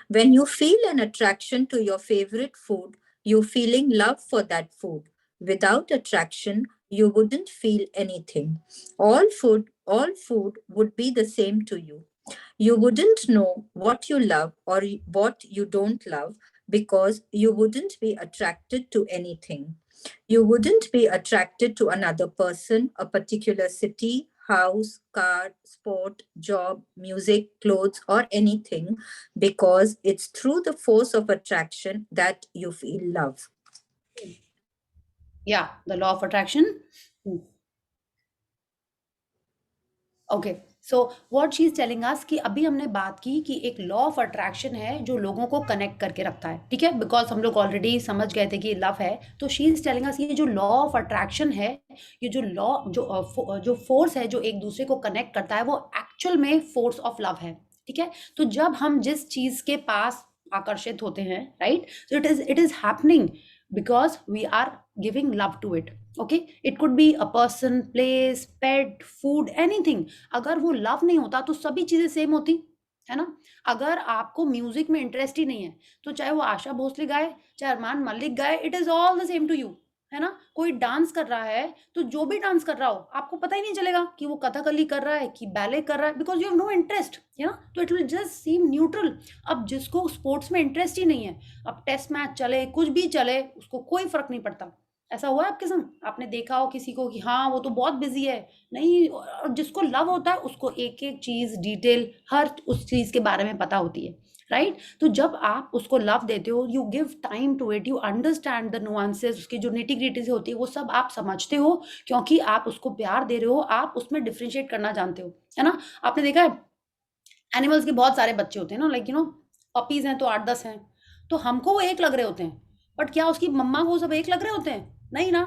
When you feel an attraction to your favorite food, you're feeling love for that food. Without attraction, you wouldn't feel anything. All food would be the same to you. You wouldn't know what you love or what you don't love because you wouldn't be attracted to anything. You wouldn't be attracted to another person, a particular city, house, car, sport, job, music, clothes, or anything because it's through the force of attraction that you feel love. Yeah, the law of attraction. Okay, so what she is telling अस कि अभी हमने बात की कि एक law of attraction है जो लोगों को कनेक्ट करके रखता है। ठीक है, बिकॉज हम लोग ऑलरेडी समझ गए थे कि लव है। तो शी इज टेलिंग अस ये जो लॉ ऑफ अट्रैक्शन है, ये जो लॉ जो फोर्स है जो एक दूसरे को कनेक्ट करता है, वो एक्चुअल में फोर्स ऑफ लव है। ठीक है, तो जब हम जिस चीज के पास आकर्षित होते हैं, right, so it is happening because we are giving love to it. Okay, it could be a person, place, pet, food, anything। अगर वो लव नहीं होता तो सभी चीजें सेम होती है ना। अगर आपको म्यूजिक में इंटरेस्ट ही नहीं है, तो चाहे वो आशा भोसले गाए, चाहे अरमान मलिक गाए, it is all the same to you, है ना। कोई डांस कर रहा है तो जो भी डांस कर रहा हो, आपको पता ही नहीं चलेगा कि वो कथकली कर रहा है कि बैले कर रहा है, because you have no interest, है ना। तो it will just seem neutral. अब जिसको स्पोर्ट्स में इंटरेस्ट ही नहीं है, अब टेस्ट मैच चले, कुछ भी चले, उसको कोई फर्क नहीं पड़ता। ऐसा हुआ है आपके संग? आपने देखा हो किसी को कि हाँ वो तो बहुत बिजी है, नहीं, और जिसको लव होता है उसको एक एक चीज डिटेल हर उस चीज के बारे में पता होती है, राइट। तो जब आप उसको लव देते हो, you give time to it, you understand the nuances, उसकी जो निटी ग्रिटी से होती है वो सब आप समझते हो, क्योंकि आप उसको प्यार दे रहे हो, आप उसमें डिफ्रेंशिएट करना जानते हो, है ना। आपने देखा है एनिमल्स के बहुत सारे बच्चे होते हैं ना, लाइक पपीज हैं तो 8-10 हैं, तो हमको वो एक लग रहे होते हैं, बट क्या उसकी मम्मा को सब एक लग रहे होते हैं? नहीं ना,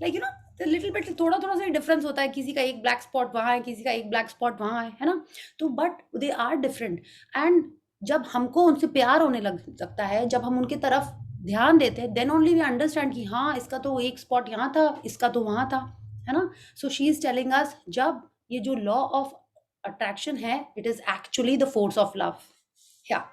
लाइक लिटिल बिट थोड़ा थोड़ा सा डिफरेंस होता है, किसी का एक ब्लैक स्पॉट वहाँ है, किसी का एक ब्लैक स्पॉट वहाँ है ना। तो but they are different, and जब हमको उनसे प्यार होने लग सकता है, जब हम उनके तरफ ध्यान देते हैं, देन ओनली वी अंडरस्टैंड कि हाँ इसका तो एक स्पॉट यहाँ था, इसका तो वहाँ था, है ना। So she is telling us जब ये जो लॉ ऑफ अट्रैक्शन है, it is actually the force of love. या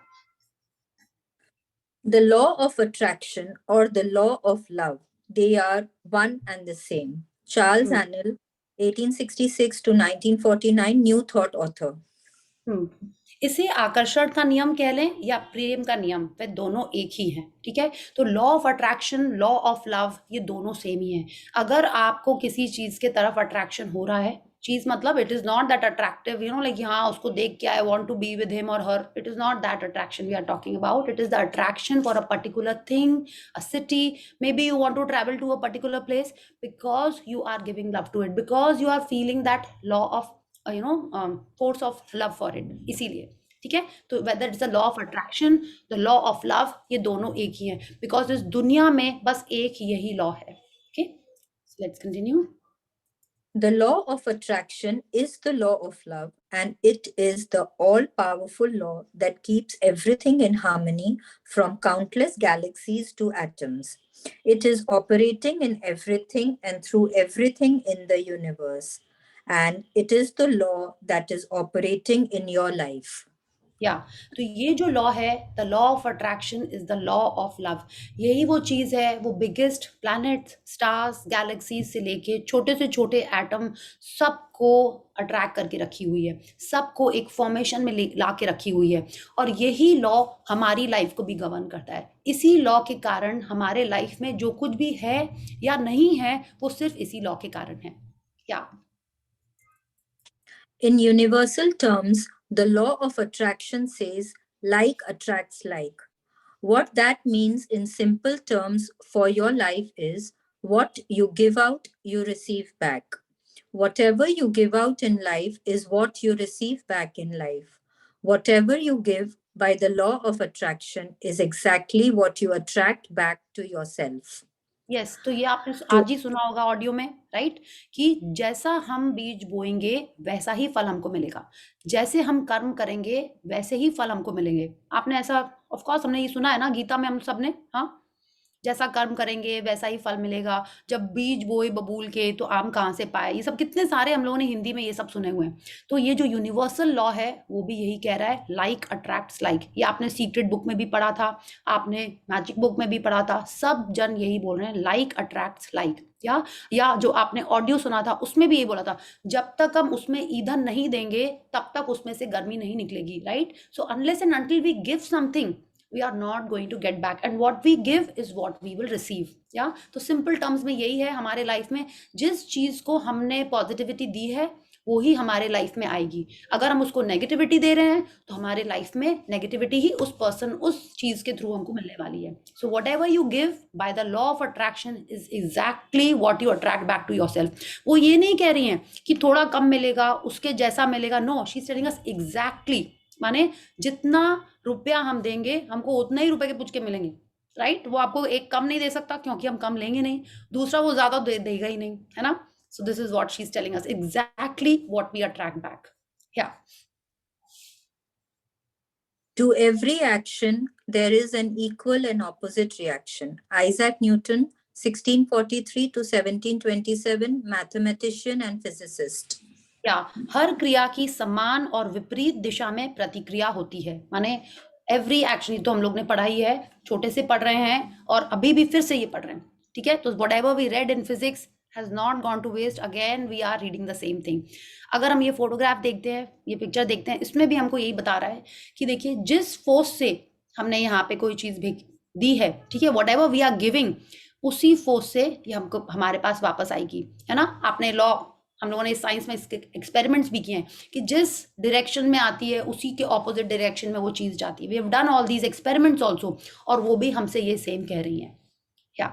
The law of attraction or the law of love, they are one and the same. Charles Annell, 1866 to 1949, New Thought author. इसे आकर्षण का नियम कह लें या प्रेम का नियम, वे दोनों एक ही हैं, ठीक है। तो law of attraction, law of love, ये दोनों सेम ही हैं। अगर आपको किसी चीज के तरफ अट्रैक्शन हो रहा है, चीज मतलब it is not that attractive, like हाँ उसको देख के I want to be with him और her, it is not that attraction we are talking about, it is the attraction for a particular thing, a city, maybe you want to travel to a particular place because you are giving love to it, because you are feeling that law of force of love for it, इसीलिए, ठीक है। तो weather it's the law of attraction, the law of love, ये दोनों एक ही हैं, because इस दुनिया में बस एक यही लॉ है, okay. Let's continue. The law of attraction is the law of love, and it is the all powerful law that keeps everything in harmony from countless galaxies to atoms. It is operating in everything and through everything in the universe. And it is the law that is operating in your life. या तो ये जो law है, the law of attraction is the law of love, यही वो चीज है, वो बिगेस्ट प्लैनेट, स्टार्स, गैलेक्सीज से लेके छोटे से छोटे एटम, सबको अट्रैक्ट करके रखी हुई है, सबको एक फॉर्मेशन में ला के रखी हुई है। और यही लॉ हमारी लाइफ को भी गवर्न करता है। इसी लॉ के कारण हमारे लाइफ में जो कुछ भी है या नहीं है, वो सिर्फ इसी लॉ के कारण है। या In universal terms, the law of attraction says like attracts like. What that means in simple terms for your life is what you give out, you receive back. Whatever you give out in life is what you receive back in life. Whatever you give by the law of attraction is exactly what you attract back to yourself. Yes, तो ये आपने तो आज ही सुना होगा audio में, right, कि जैसा हम बीज बोएंगे वैसा ही फल हमको मिलेगा, जैसे हम कर्म करेंगे वैसे ही फल हमको मिलेंगे। आपने ऐसा, ऑफ कोर्स हमने ये सुना है ना गीता में, हम सब ने, हाँ, जैसा कर्म करेंगे वैसा ही फल मिलेगा, जब बीज बोए बबूल के तो आम कहाँ से पाए, ये सब कितने सारे हम लोगों ने हिंदी में ये सब सुने हुए हैं। तो ये जो यूनिवर्सल लॉ है वो भी यही कह रहा है, लाइक अट्रैक्ट्स लाइक। ये आपने सीक्रेट बुक में भी पढ़ा था, आपने मैजिक बुक में भी पढ़ा था, सब जन यही बोल रहे हैं, लाइक अट्रैक्ट्स लाइक। या जो आपने ऑडियो सुना था उसमें भी यही बोला था, जब तक हम उसमें ईंधन नहीं देंगे तब तक उसमें से गर्मी नहीं निकलेगी, right. So unless and until we give something, we are not going to get back, and what we give is what we will receive। या तो सिंपल टर्म्स में यही है, हमारे लाइफ में जिस चीज को हमने पॉजिटिविटी दी है वो ही हमारे लाइफ में आएगी। अगर हम उसको नेगेटिविटी दे रहे हैं तो हमारे लाइफ में नेगेटिविटी ही उस पर्सन, उस चीज के थ्रू हमको मिलने वाली है। So whatever you give by the law of attraction is exactly what you attract back to yourself. वो ये नहीं कह रही हैं कि थोड़ा कम मिलेगा, उसके जैसा मिलेगा, no, she is telling us exactly, माने जितना रुपया हम देंगे हमको उतना ही रुपए के पुचके मिलेंगे, राइट। वो आपको एक कम नहीं दे सकता क्योंकि हम कम लेंगे नहीं, दूसरा वो ज्यादा देगा ही नहीं, है ना। So this is what she is telling us, exactly what we attract back. Yeah to every action, there is an equal and opposite reaction. Isaac Newton, 1643 to 1727, mathematician and physicist. या हर क्रिया की समान और विपरीत दिशा में प्रतिक्रिया होती है, माने एवरी एक्शन, तो हम लोग ने पढ़ा ही है, छोटे से पढ़ रहे हैं और अभी भी फिर से ये पढ़ रहे हैं, ठीक है। तो whatever we read in physics has not gone to waste, again we are reading the same thing. अगर हम ये फोटोग्राफ देखते हैं, ये पिक्चर देखते हैं, इसमें भी हमको यही बता रहा है कि देखिए जिस फोर्स से हमने यहाँ पे कोई चीज दी है, ठीक है, whatever we are giving, उसी फोर्स से ये हमको हमारे पास वापस आएगी, है ना। आपने लॉ, हम लोगों ने साइंस में इसके एक्सपेरिमेंट्स भी किए हैं कि जिस डायरेक्शन में आती है उसी के ऑपोजिट डायरेक्शन में वो चीज जाती है। We have done all these experiments also, और वो भी हमसे ये सेम कह रही हैं। या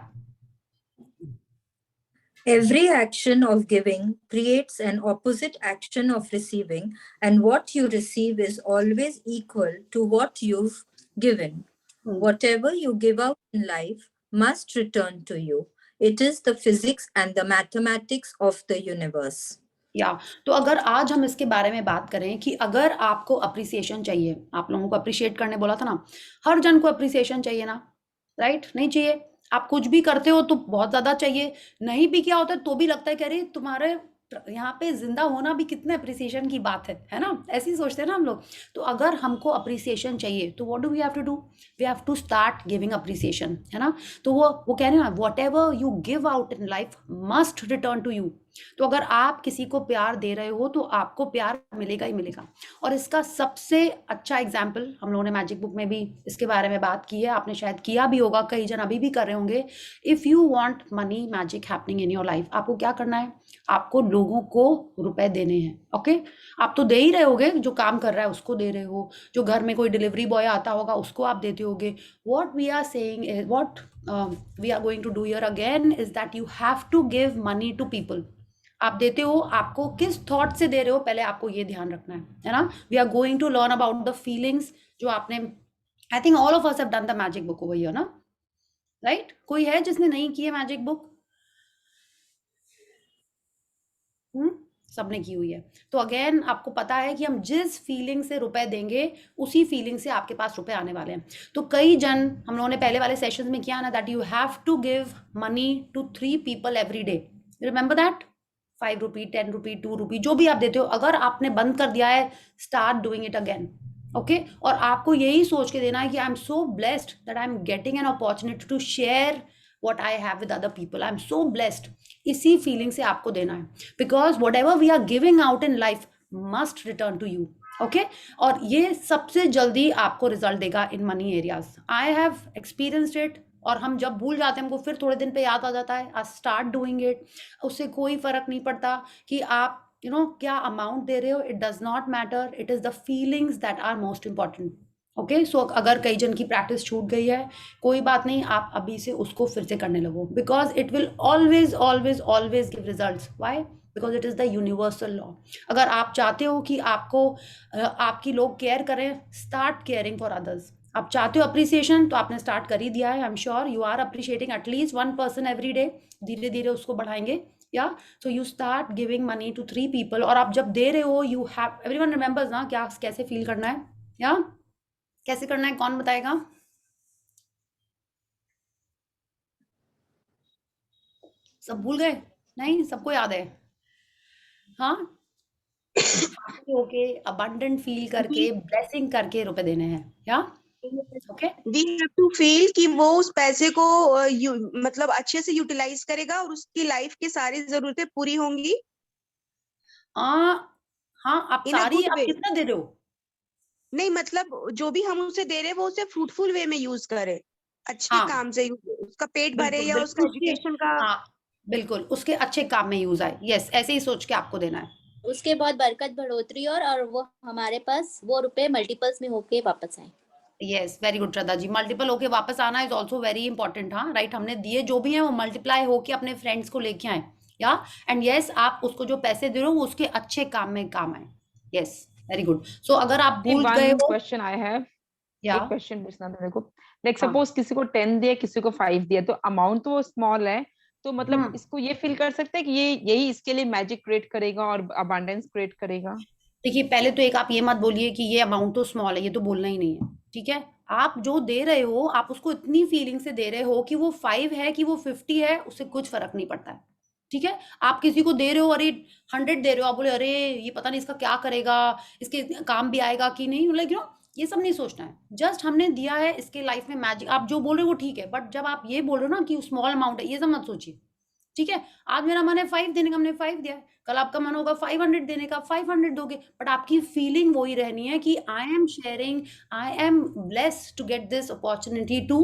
Every action of giving creates an opposite action of receiving, and what you receive is always equal to what you've given. Whatever you give out in life must return to you. It is the physics and the mathematics of the universe. या तो अगर आज हम इसके बारे में बात करें कि अगर आपको अप्रिसिएशन चाहिए, आप लोगों को अप्रिशिएट करने बोला था ना, हर जन को अप्रिसिएशन चाहिए ना, राइट, नहीं चाहिए। आप कुछ भी करते हो तो बहुत ज्यादा चाहिए, नहीं भी किया होता तो भी लगता है कि अरे तुम्हारे यहाँ पे जिंदा होना भी कितने अप्रिसिएशन की बात है ना, ऐसे ही सोचते हैं ना हम लोग। तो अगर हमको अप्रिसिएशन चाहिए तो what do we have to do, we have to start giving appreciation, है ना। तो वो कह रहे हैं, whatever you give out in life must return to you. तो अगर आप किसी को प्यार दे रहे हो तो आपको प्यार मिलेगा ही मिलेगा। और इसका सबसे अच्छा एग्जाम्पल हम लोगों ने मैजिक बुक में भी इसके बारे में बात की है, आपने शायद किया भी होगा, कई जन अभी भी कर रहे होंगे। If you want money magic happening in your life, आपको क्या करना है? आपको लोगों को रुपए देने हैं। ओके, आप तो दे ही रहे होगे, जो काम कर रहा है उसको दे रहे हो, जो घर में कोई डिलीवरी बॉय आता होगा उसको आप देते होगे। What we are saying is, what we are going to do here again is that you have to give money to people. आप देते हो, आपको किस थॉट से दे रहे हो, पहले आपको ये ध्यान रखना है ना। We are going to learn about the feelings जो आपने, I think all of us have done the magic book over here ना, राइट? कोई है जिसने नहीं की है मैजिक बुक? सबने की हुई है। तो अगेन आपको पता है कि हम जिस फीलिंग से रुपए देंगे उसी फीलिंग से आपके पास रुपए आने वाले हैं। तो कई जन, हम लोगों ने पहले वाले सेशंस में किया ना, that you have to give money to 3 people every day. Remember that? 5 rupee, 10 rupee, 2 rupee, जो भी आप देते हो, अगर आपने बंद कर दिया है, start doing it again. Okay, और आपको यही सोच के देना है कि I am so blessed that I am getting an opportunity to share what I have with other people. I'm so blessed. इसी फीलिंग से आपको देना है, because whatever we are giving out in life must return to you. Okay, और ये सबसे जल्दी आपको रिजल्ट देगा in money areas. I have experienced it, और हम जब भूल जाते हैं हमको फिर थोड़े दिन पे याद आ जाता है। आई स्टार्ट डूइंग इट, उससे कोई फर्क नहीं पड़ता कि आप क्या अमाउंट दे रहे हो। It does not matter, it is the feelings that are most important. Okay, so अगर कई जन की प्रैक्टिस छूट गई है, कोई बात नहीं, आप अभी से उसको फिर से करने लगो, because it will always always always give results. Why? Because it is the universal law. अगर आप चाहते हो कि आपको आपकी लोग केयर करें, स्टार्ट केयरिंग फॉर अदर्स। आप चाहते हो अप्रिसिएशन, तो आपने स्टार्ट कर ही दिया है। I am sure you are appreciating at least 1 person every day. धीरे धीरे उसको बढ़ाएंगे, या so you start giving money to 3 people. और आप जब दे रहे हो, यू हैव, एवरीवन रिमेंबर्स ना क्या कैसे फील करना है, या कैसे करना है, कौन बताएगा? सब भूल गए? नहीं, सबको याद है? हाँ, ओके, अबंडेंट फील करके, ब्लेसिंग करके रुपए देने हैं, या okay. We have to feel कि वो उस पैसे को मतलब अच्छे से यूटिलाइज करेगा और उसकी लाइफ की सारी जरूरतें पूरी होंगी हाँ, आप इन अ सारी, गुड आप वे। कितना दे रहे हो? नहीं मतलब जो भी हम उसे दे रहे हैं वो उसे फ्रूटफुल वे में यूज करे, अच्छे हाँ, काम से उसका पेट भरे बिल्कुल या उसका बिल्कुल, उसके, एजुकेशन का। हाँ बिल्कुल, उसके अच्छे काम में यूज आए। यस, ऐसे ही सोच के आपको देना है। उसके बहुत बरकत बढ़ोतरी और वो हमारे पास वो रुपए मल्टीपल्स में होके वापस आए। Yes, very good Shraddha ji. Multiple होके वापस आना इज ऑल्सो वेरी इंपॉर्टेंट। हाँ, राइट, हमने दिए जो भी हैं वो मल्टीप्लाई होके अपने फ्रेंड्स को लेके आए, या एंड यस, आप उसको जो पैसे दे रहे हो वो उसके अच्छे काम में काम आए। Yes, very good. सो अगर आप भूल गए वन हो, क्वेश्चन आई हैव, या एक क्वेश्चन पूछना था मेरे को। लाइक हाँ, सपोज किसी को 10 दिया, किसी को 5 दिया, तो अमाउंट तो स्मॉल है, तो मतलब इसको ये फील कर सकते हैं कि ये यही इसके लिए मैजिक क्रिएट करेगा और अबांडेंस क्रिएट करेगा। देखिए, पहले तो एक आप ये मत बोलिए कि ये अमाउंट तो स्मॉल है, ये तो बोलना ही नहीं है, ठीक है? आप जो दे रहे हो, आप उसको इतनी फीलिंग से दे रहे हो कि वो 5 है कि वो 50 है, उससे कुछ फर्क नहीं पड़ता है, ठीक है? आप किसी को दे रहे हो, अरे 100 दे रहे हो, आप बोले अरे ये पता नहीं इसका क्या करेगा, इसके काम भी आएगा कि नहीं, लाइक ये सब नहीं सोचना है। जस्ट हमने दिया है, इसके लाइफ में मैजिक, आप जो बोल रहे हो वो ठीक है, बट जब आप ये बोल रहे हो ना कि स्मॉल अमाउंट है, ये सब मत सोचिए, ठीक है? आज मेरा मन है 5 देने का, हमने 5 दिया है, कल आपका मन होगा 500 देने का, 500 दोगे, बट आपकी फीलिंग वही रहनी है कि I am sharing, I am blessed to get this opportunity to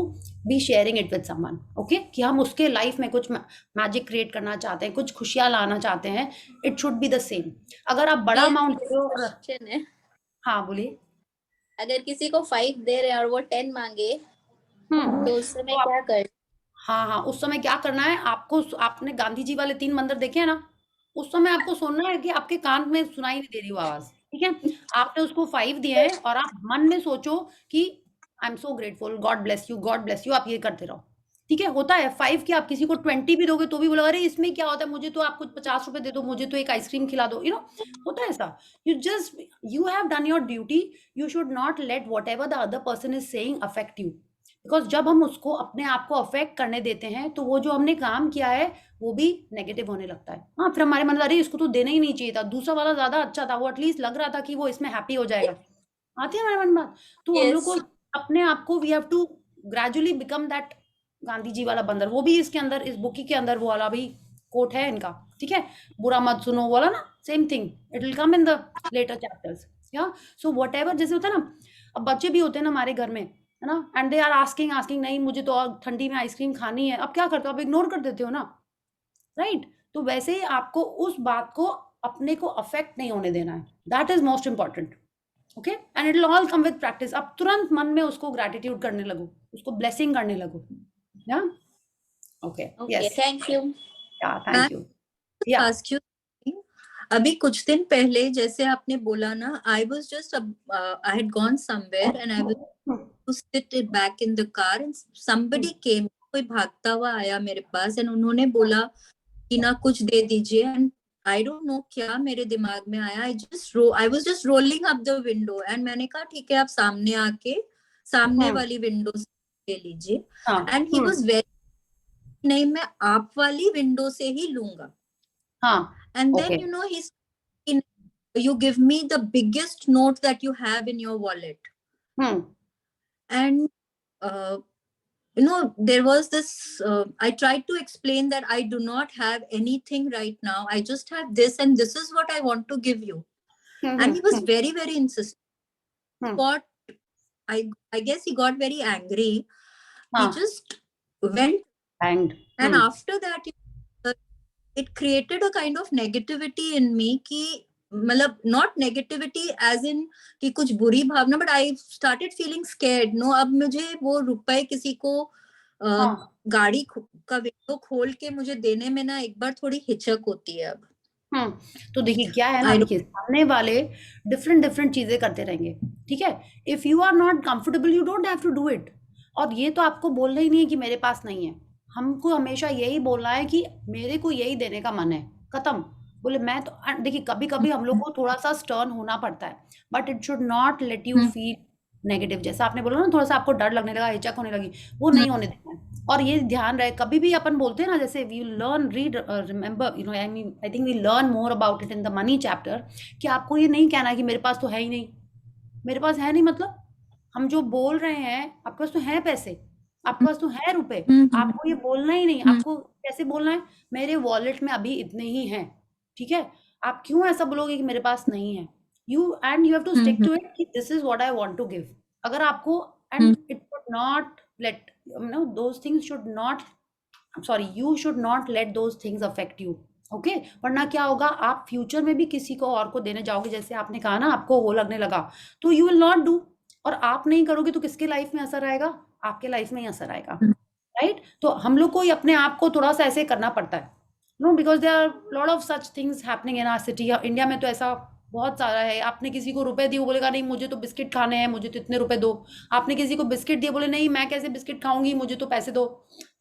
be sharing it with someone. Okay, कि हम उसके लाइफ में कुछ मैजिक क्रिएट करना चाहते हैं, कुछ खुशियां लाना चाहते हैं। It should be the same. अगर आप बड़ा अमाउंट दे रहे हो, क्वेश्चन है, हाँ बोलिए। अगर किसी को 5 दे रहे हैं और वो 10 मांगे तो उस समय तो क्या कर? हाँ, उस समय क्या करना है आपको? आपने गांधी जी वाले 3 मंदिर देखे हैं ना? उस समय आपको सुनना है कि आपके कान में सुनाई नहीं दे रही वो आवाज, ठीक है? आपने उसको 5 दिए हैं और आप मन में सोचो कि I am so grateful, God bless you, God bless you, आप ये करते रहो, ठीक है? होता है 5 की, आप किसी को 20 भी दोगे तो भी बोला अरे इसमें क्या होता है, मुझे तो आप कुछ 50 रुपए दे दो, मुझे तो एक आइसक्रीम खिला दो, होता है ऐसा। You have done your duty. You should not late what ever the other person is saying affect you, because जब हम उसको अपने आप को अफेक्ट करने देते हैं तो वो जो हमने काम किया है वो भी नेगेटिव होने लगता है। हाँ, फिर हमारे मन में अरे इसको तो देना ही नहीं चाहिए था, दूसरा वाला ज्यादा अच्छा था, वो एटलीस्ट लग रहा था कि वो इसमें हैप्पी हो जाएगा, आती है हमारे मन में बात। तो हम लोग को अपने आप को we have to gradually become that Gandhi ji वाला बंदर, वो भी इसके अंदर, इस बुकी के अंदर वो वाला भी कोट है इनका, ठीक है, बुरा मत सुनो बोला ना, same thing it will come in the later chapters. या सो वट एवर, जैसे होता है ना, अब बच्चे भी होते हैं ना हमारे घर में, है ना, and they are asking asking, नहीं मुझे तो और ठंडी में आइसक्रीम खानी है, अब क्या करते हो आप, इग्नोर कर देते हो ना, राइट? तो वैसे ही आपको उस बात को अपने को अफेक्ट नहीं होने देना है, that is most important. Okay, and it will all come with practice. अब तुरंत मन में उसको ग्रैटिट्यूड करने लगो, उसको ब्लेसिंग करने लगो। या okay, Okay, yes, thank you. या थैंक यू। या ask you something. अभी कुछ दिन पहले जैसे आपने बोला ना, I was just I had gone somewhere and I was to sit it back in the car and somebody came, कोई भागता हुआ आया मेरे पास and उन्होंने बोला कि ना कुछ दे दीजिए, and I don't know क्या मेरे दिमाग में आया, I was just rolling up the window and मैंने कहा ठीक है आप सामने आके सामने वाली विंडो से ले लीजिए, and he was very, नहीं मैं आप वाली विंडो से ही लूंगा, and then Okay. you know he's, you give me the biggest note that you have in your wallet, and you know there was this I tried to explain that I do not have anything right now, I just have this and this is what I want to give you, and he was very very insistent. Got, I guess he got very angry. He just went And and after that it created a kind of negativity in me कि मतलब not negativity as in कि कुछ बुरी भावना, but I started feeling scared. No, अब मुझे वो रुपए किसी को गाड़ी का विंडो खोल के मुझे देने में ना एक बार थोड़ी हिचक होती है अब। तो देखिए क्या है ना, देखिए सामने वाले डिफरेंट डिफरेंट चीजें करते रहेंगे, ठीक है, if you are not comfortable you don't have to do it. और ये तो आपको बोलना ही नहीं है कि मेरे पास नहीं है, हमको हमेशा यही बोलना है कि मेरे को यही देने का मन है, खत्म। बोले मैं तो, देखिए कभी कभी हम लोग को थोड़ा सा स्टर्न होना पड़ता है, but it should not let you feel negative. जैसा आपने बोला ना, थोड़ा सा आपको डर लगने लगा, हिचक होने लगी, वो नहीं होने देना है। और ये ध्यान रहे, कभी भी अपन बोलते हैं ना, जैसे we learn read remember, you know, I think we learn more about it in the money chapter, कि आपको ये नहीं कहना है कि मेरे पास तो है ही नहीं, मेरे पास है नहीं, मतलब हम जो बोल रहे हैं आपके पास तो है पैसे, आपके पास तो है रुपए, आपको ये बोलना ही नहीं। आपको कैसे बोलना है, मेरे वॉलेट में अभी इतने ही हैं, ठीक है। आप क्यों ऐसा बोलोगे कि मेरे पास नहीं है, you have to stick to it कि this is what I want to give. अगर आपको, and it should not let, you know, those things should not, sorry, you should not let those things affect you, okay. वरना क्या होगा, आप future में भी किसी को और को देने जाओगे, जैसे आपने कहा ना आपको वो लगने लगा, तो यू विल नॉट डू। और आप नहीं करोगे तो किसके लाइफ में असर आएगा, आपके लाइफ में ही असर आएगा, राइट। तो हम लोग को ही अपने आप को थोड़ा सा ऐसे करना पड़ता है, no, because there are lot of such things happening in our city. India में तो ऐसा बहुत सारा है, आपने किसी को रुपए दिए, वो बोलेगा नहीं मुझे तो बिस्किट खाने हैं, मुझे तो इतने रुपए दो। आपने किसी को बिस्किट दिए, बोले नहीं मैं कैसे बिस्किट खाऊंगी, मुझे तो पैसे दो,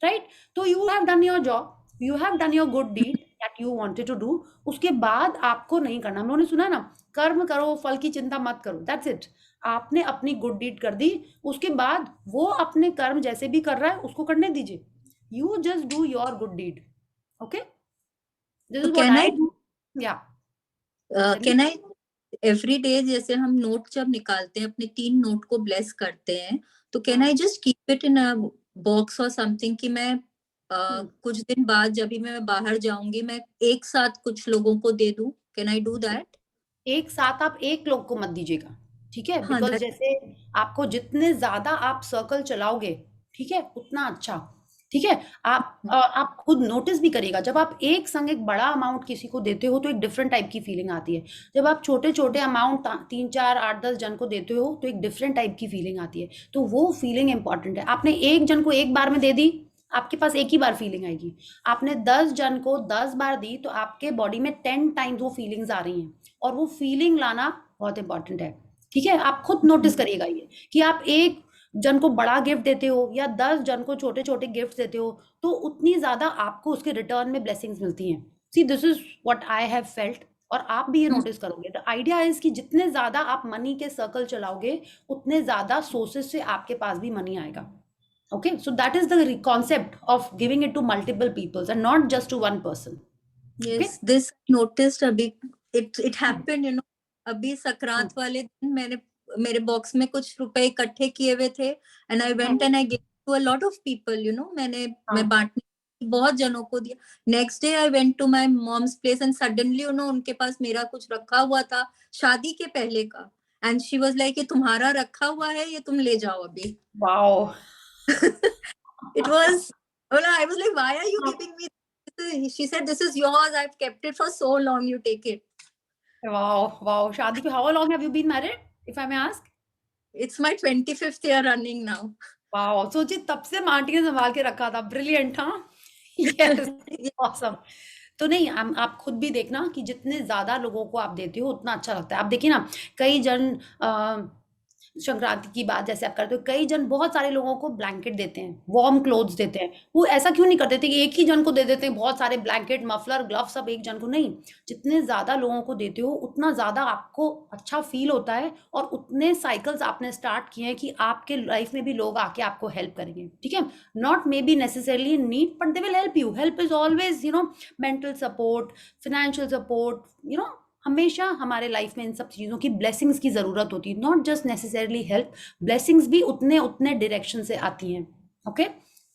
राइट। तो you have done your job, you have done your good deed that you wanted to do, उसके बाद आपको नहीं करना। हम लोगों ने सुना ना, कर्म करो फल की चिंता मत करो, दैट्स इट। आपने अपनी गुड डीड कर दी, उसके बाद वो अपने कर्म जैसे भी कर रहा है उसको करने दीजिए, you just do your good deed, okay. This is what I do. या कैन आई एवरी डे, जैसे हम नोट जब निकालते हैं अपने 3 नोट को ब्लेस करते हैं, तो can I just keep it in a box और समथिंग कि मैं कुछ दिन बाद जब भी मैं बाहर जाऊंगी मैं एक साथ कुछ लोगों को दे दूं, कैन आई डू दैट? एक साथ आप एक लोग को मत दीजिएगा, ठीक है, बिकॉज जैसे आपको जितने ज्यादा आप सर्कल चलाओगे, ठीक है, उतना अच्छा, ठीक है। आप खुद नोटिस भी करिएगा, जब आप एक संग एक बड़ा अमाउंट किसी को देते हो तो एक डिफरेंट टाइप की फीलिंग आती है। जब आप छोटे छोटे अमाउंट 3, 4, 8, 10 जन को देते हो तो एक डिफरेंट टाइप की फीलिंग आती है। तो वो फीलिंग इंपॉर्टेंट है। आपने एक जन को एक बार में दे दी, आपके पास एक ही बार फीलिंग आएगी। आपने 10 जन को 10 बार दी तो आपके बॉडी में 10 टाइम्स वो फीलिंग्स आ रही हैं, और वो फीलिंग लाना बहुत इंपॉर्टेंट है, ठीक है। आप खुद नोटिस करिएगा ये कि आप एक जन को बड़ा गिफ्ट देते हो या 10 जन को छोटे छोटे गिफ्ट देते हो, तो उतनी ज्यादा आपको उसके रिटर्न में ब्लेसिंग्स मिलती हैं। See, this is what I have felt, और आप भी ये नोटिस करोगे। द आइडिया इज कि जितने ज्यादा आप मनी के सर्कल चलाओगे, उतने ज्यादा सोर्सेस से आपके पास भी मनी आएगा, okay। So that is the concept of giving it to multiple peoples and not just to one person. Yes, okay? this noticed अभी it happened, you know, अभी संक्रांत वाले दिन मैंने मेरे बॉक्स में कुछ रुपए इकट्ठे किए हुए थे, and I went and I gave to a lot of people, you know, मैं बांटने बहुत जनों को दिया. Next day I went to my mom's place and suddenly उनके पास मेरा कुछ रखा हुआ था शादी के पहले का, एंड शी वाज लाइक, ये तुम्हारा रखा हुआ है, ये तुम ले जाओ अभी. Wow. It was, well, I was like, why are you giving me this? She said, this is yours, I've kept it for so long, you take it. Wow. शादी पे how long have you been married, if I may ask? It's my 25th year running now. Wow. सोचिए तब से aunty ने संभाल के रखा था. ब्रिलियंट. हाँ. Yes. Awesome. तो नहीं, आप खुद भी देखना कि जितने ज्यादा लोगों को आप देते हो उतना अच्छा लगता है. आप देखिए ना, कई जन संक्रांति की बात जैसे आप करते हो, कई जन बहुत सारे लोगों को ब्लैंकेट देते हैं, वार्म क्लोथ्स देते हैं. वो ऐसा क्यों नहीं करते थे कि एक ही जन को दे देते हैं बहुत सारे ब्लैंकेट, मफलर, ग्लव सब एक जन को? नहीं, जितने ज्यादा लोगों को देते हो उतना ज्यादा आपको अच्छा फील होता है, और उतने साइकिल्स आपने स्टार्ट किए हैं कि आपके लाइफ में भी लोग आके आपको हेल्प करेंगे. ठीक है, not may be necessarily in need, but they will help you. Help is always mental support, financial support, हमेशा हमारे लाइफ में इन सब चीज़ों की ब्लेसिंग्स की ज़रूरत होती है. Not just necessarily help, blessings भी उतने डायरेक्शन से आती हैं. Okay,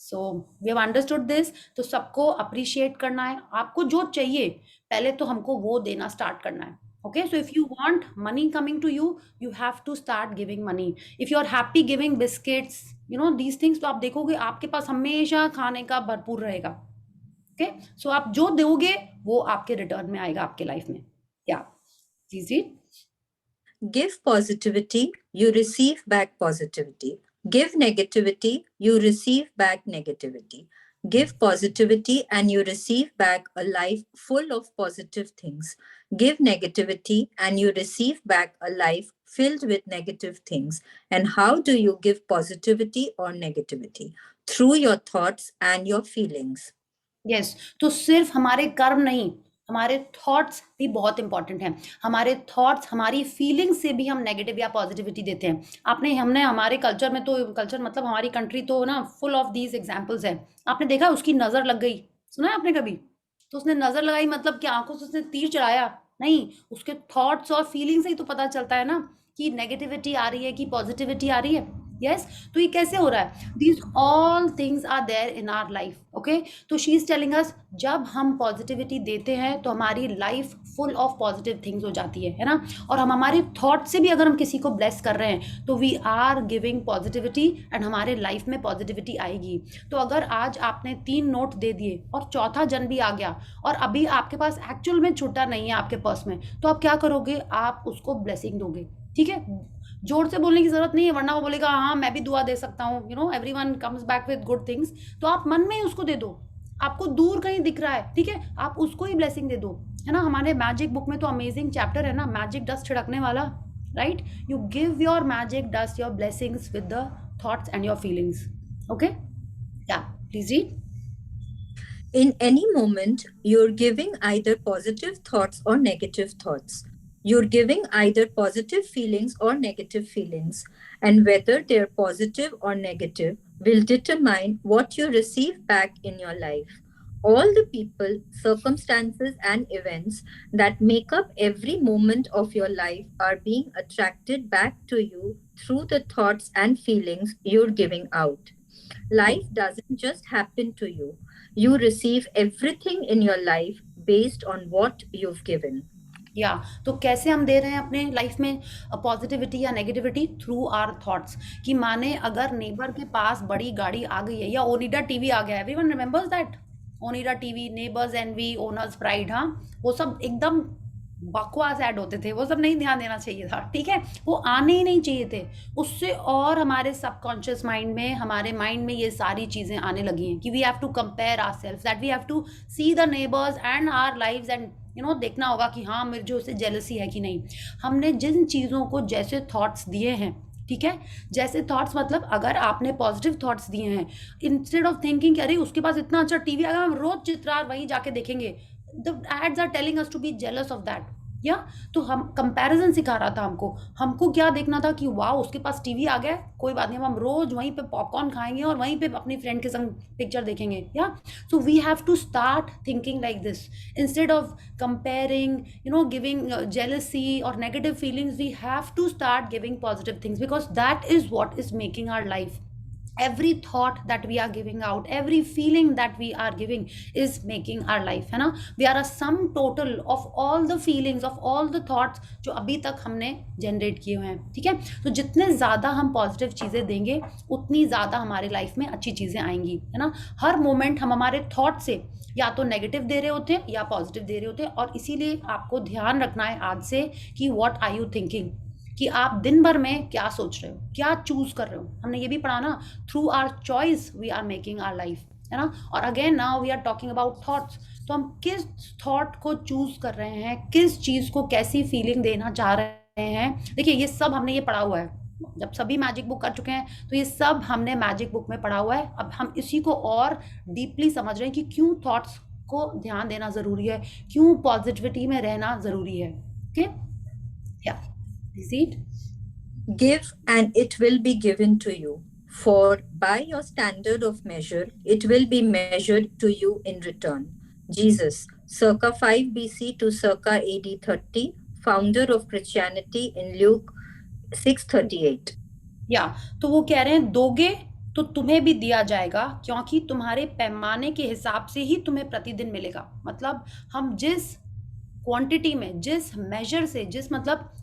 so we have understood this. तो सबको अप्रिशिएट करना है. आपको जो चाहिए पहले तो हमको वो देना स्टार्ट करना है. Okay, so if you want money coming to you, you have to start giving money. If you are happy giving biscuits, these things, तो आप देखोगे आपके पास हमेशा खाने का भरपूर रहेगा. ओके, सो आप जो दोगे वो आपके रिटर्न में आएगा आपके लाइफ में. Yeah, easy. Give positivity, you receive back positivity. Give negativity, you receive back negativity. Give positivity and you receive back a life full of positive things. Give negativity and you receive back a life filled with negative things. And how do you give positivity or negativity? Through your thoughts and your feelings. Yes, तो सिर्फ हमारे कर्म नहीं, हमारे thoughts भी बहुत important हैं. हमारे थॉट्स, हमारी फीलिंग्स से भी हम नेगेटिव या पॉजिटिविटी देते हैं. हमने हमारे कल्चर में, तो कल्चर मतलब हमारी कंट्री तो ना फुल ऑफ दीज एग्जाम्पल्स है. आपने देखा उसकी नज़र लग गई, सुना है आपने कभी? तो उसने नज़र लगाई मतलब कि आंखों से उसने तीर चलाया नहीं, उसके थॉट्स और फीलिंग्स से ही तो पता चलता है ना कि नेगेटिविटी आ रही है कि पॉजिटिविटी आ रही है. यस, तो ये कैसे हो रहा है? These all things are there in our life. Okay, तो शी इज टेलिंग अस, जब हम पॉजिटिविटी देते हैं तो हमारी life full of positive things हो जाती है ना. और हम हमारे थॉट से भी अगर हम किसी को ब्लेस कर रहे हैं तो we are giving positivity, and हमारे लाइफ में पॉजिटिविटी आएगी. तो अगर आज आपने 3 नोट दे दिए और चौथा जन भी आ गया और अभी आपके पास एक्चुअल में छुट्टा नहीं है आपके पर्स में, तो आप क्या करोगे? आप उसको ब्लेसिंग दोगे. ठीक है, जोर से बोलने की जरूरत नहीं है, वरना वो बोलेगा हाँ मैं भी दुआ दे सकता हूँ, everyone comes back with good things. तो आप मन में ही उसको दे दो. आपको दूर कहीं दिख रहा है, ठीक है, आप उसको ही ब्लेसिंग दे दो, है ना. हमारे मैजिक बुक में तो अमेजिंग चैप्टर है ना, मैजिक डस्ट छिड़कने वाला, right. You give your magic dust, your blessings with the thoughts and your feelings. Okay, yeah please read. In any moment, you're giving either positive thoughts or negative thoughts. You're giving either positive feelings or negative feelings, and whether they're positive or negative will determine what you receive back in your life. All the people, circumstances, and events that make up every moment of your life are being attracted back to you through the thoughts and feelings you're giving out. Life doesn't just happen to you. You receive everything in your life based on what you've given. या तो कैसे हम दे रहे हैं अपने life में positivity या negativity? Through our thoughts. कि माने अगर नेबर के पास बड़ी गाड़ी आ गई है या ओनिडा टीवी आ गया है, everyone remembers that Onida TV, neighbour's envy, owner's pride. हाँ, वो सब एकदम बकवास ऐड होते थे, वो सब नहीं ध्यान देना चाहिए था. ठीक है, वो आने ही नहीं चाहिए थे. उससे और हमारे सबकॉन्शियस माइंड में, हमारे माइंड में ये सारी चीज़ें आने लगी हैं कि we have to compare ourselves, that we have to see the neighbours and our lives, and देखना होगा कि हाँ मेरे जो उससे जेलसी है कि नहीं. हमने जिन चीज़ों को जैसे थॉट्स दिए हैं, ठीक है, जैसे थॉट्स मतलब अगर आपने पॉजिटिव थॉट्स दिए हैं, इंस्टेड ऑफ थिंकिंग कि अरे उसके पास इतना अच्छा टीवी आ गया, हम रोज चित्रार वहीं जाके देखेंगे, the ads are telling us to be jealous of that. या तो हम कंपैरिजन सिखा रहा था हमको क्या देखना था कि वाह उसके पास टीवी आ गया, कोई बात नहीं, हम रोज वहीं पे पॉपकॉर्न खाएंगे और वहीं पे अपनी फ्रेंड के संग पिक्चर देखेंगे. या so we have to start thinking like this instead of comparing, giving jealousy or negative feelings. We have to start giving positive things because that is what is making our life every thought that we are giving out, every feeling that we are giving is making our life, है ना. We are a sum total of all the feelings, of all the thoughts जो अभी तक हमने generate किए हुए हैं. ठीक है, तो जितने ज़्यादा हम पॉजिटिव चीज़ें देंगे उतनी ज़्यादा हमारे लाइफ में अच्छी चीज़ें आएंगी, है ना. हर मोमेंट हम हमारे थॉट से या तो नेगेटिव दे रहे होते हैं या पॉजिटिव दे रहे होते हैं. और इसीलिए आपको ध्यान रखना है आज से कि व्हाट आर यू थिंकिंग, कि आप दिन भर में क्या सोच रहे हो, क्या चूज कर रहे हो. हमने ये भी पढ़ा ना, through our choice we are making our life, है ना. और again now we are talking about thoughts. तो हम किस थॉट को चूज कर रहे हैं, किस चीज को कैसी फीलिंग देना चाह रहे हैं. देखिए ये सब हमने ये पढ़ा हुआ है, जब सभी मैजिक बुक कर चुके हैं तो ये सब हमने मैजिक बुक में पढ़ा हुआ है. अब हम इसी को और डीपली समझ रहे हैं कि क्यों थॉट्स को ध्यान देना जरूरी है, क्यों पॉजिटिविटी में रहना जरूरी है. ओके, या Receipt. Give and it will be given to you. For by your standard of measure, it will be measured to you in return. Jesus, circa 5 BC to circa AD 30, founder of Christianity in Luke 6:38. या तो वो कह रहे हैं दोगे तो तुम्हें भी दिया जाएगा, क्योंकि तुम्हारे पैमाने के हिसाब से ही तुम्हें प्रतिदिन मिलेगा. मतलब हम जिस क्वांटिटी में, जिस मेजर से,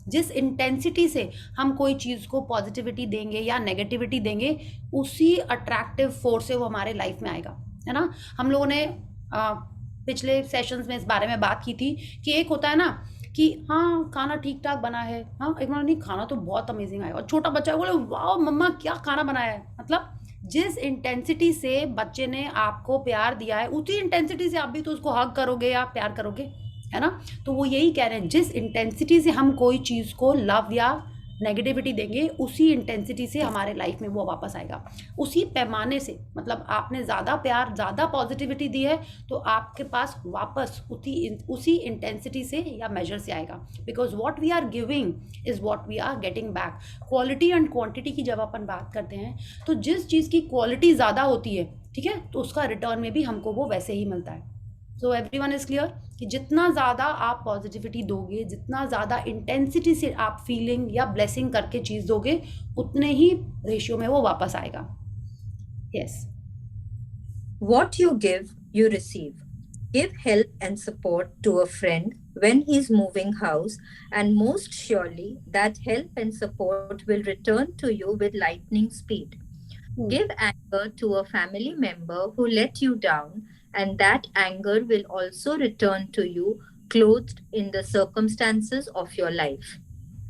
जिस इंटेंसिटी से हम कोई चीज़ को पॉजिटिविटी देंगे या नेगेटिविटी देंगे, उसी अट्रैक्टिव फोर्स से वो हमारे लाइफ में आएगा, है ना. हम लोगों ने पिछले सेशंस में इस बारे में बात की थी कि एक होता है ना कि हाँ खाना ठीक ठाक बना है, हाँ एक बार नहीं खाना तो बहुत अमेजिंग आएगा, और छोटा बच्चा बोले वाह मम्मा क्या खाना बनाया है. मतलब जिस इंटेंसिटी से बच्चे ने आपको प्यार दिया है उसी इंटेंसिटी से आप भी तो उसको हग करोगे या प्यार करोगे, है ना. तो वो यही कह रहे हैं, जिस इंटेंसिटी से हम कोई चीज़ को लव या नेगेटिविटी देंगे उसी इंटेंसिटी से हमारे लाइफ में वो वापस आएगा, उसी पैमाने से. मतलब आपने ज़्यादा प्यार, ज़्यादा पॉजिटिविटी दी है तो आपके पास वापस उसी इंटेंसिटी से या मेजर से आएगा. Because what we are giving is what we are getting back. Quality and quantity की जब अपन बात करते हैं तो जिस चीज़ की क्वालिटी ज़्यादा होती है, ठीक है, तो उसका रिटर्न में भी हमको वो वैसे ही मिलता है. सो एवरीवन इज क्लियर कि जितना ज़्यादा आप पॉजिटिविटी दोगे, जितना ज़्यादा इंटेंसिटी से आप फीलिंग या ब्लेसिंग करके चीज़ दोगे, उतने ही रेशियो में वो वापस आएगा. Yes. What you give, you receive. Give help and support to a friend when he's moving house, and most surely that help and support will return to you with lightning speed. Give anger to a family member who let you down, and that anger will also return to you clothed in the circumstances of your life.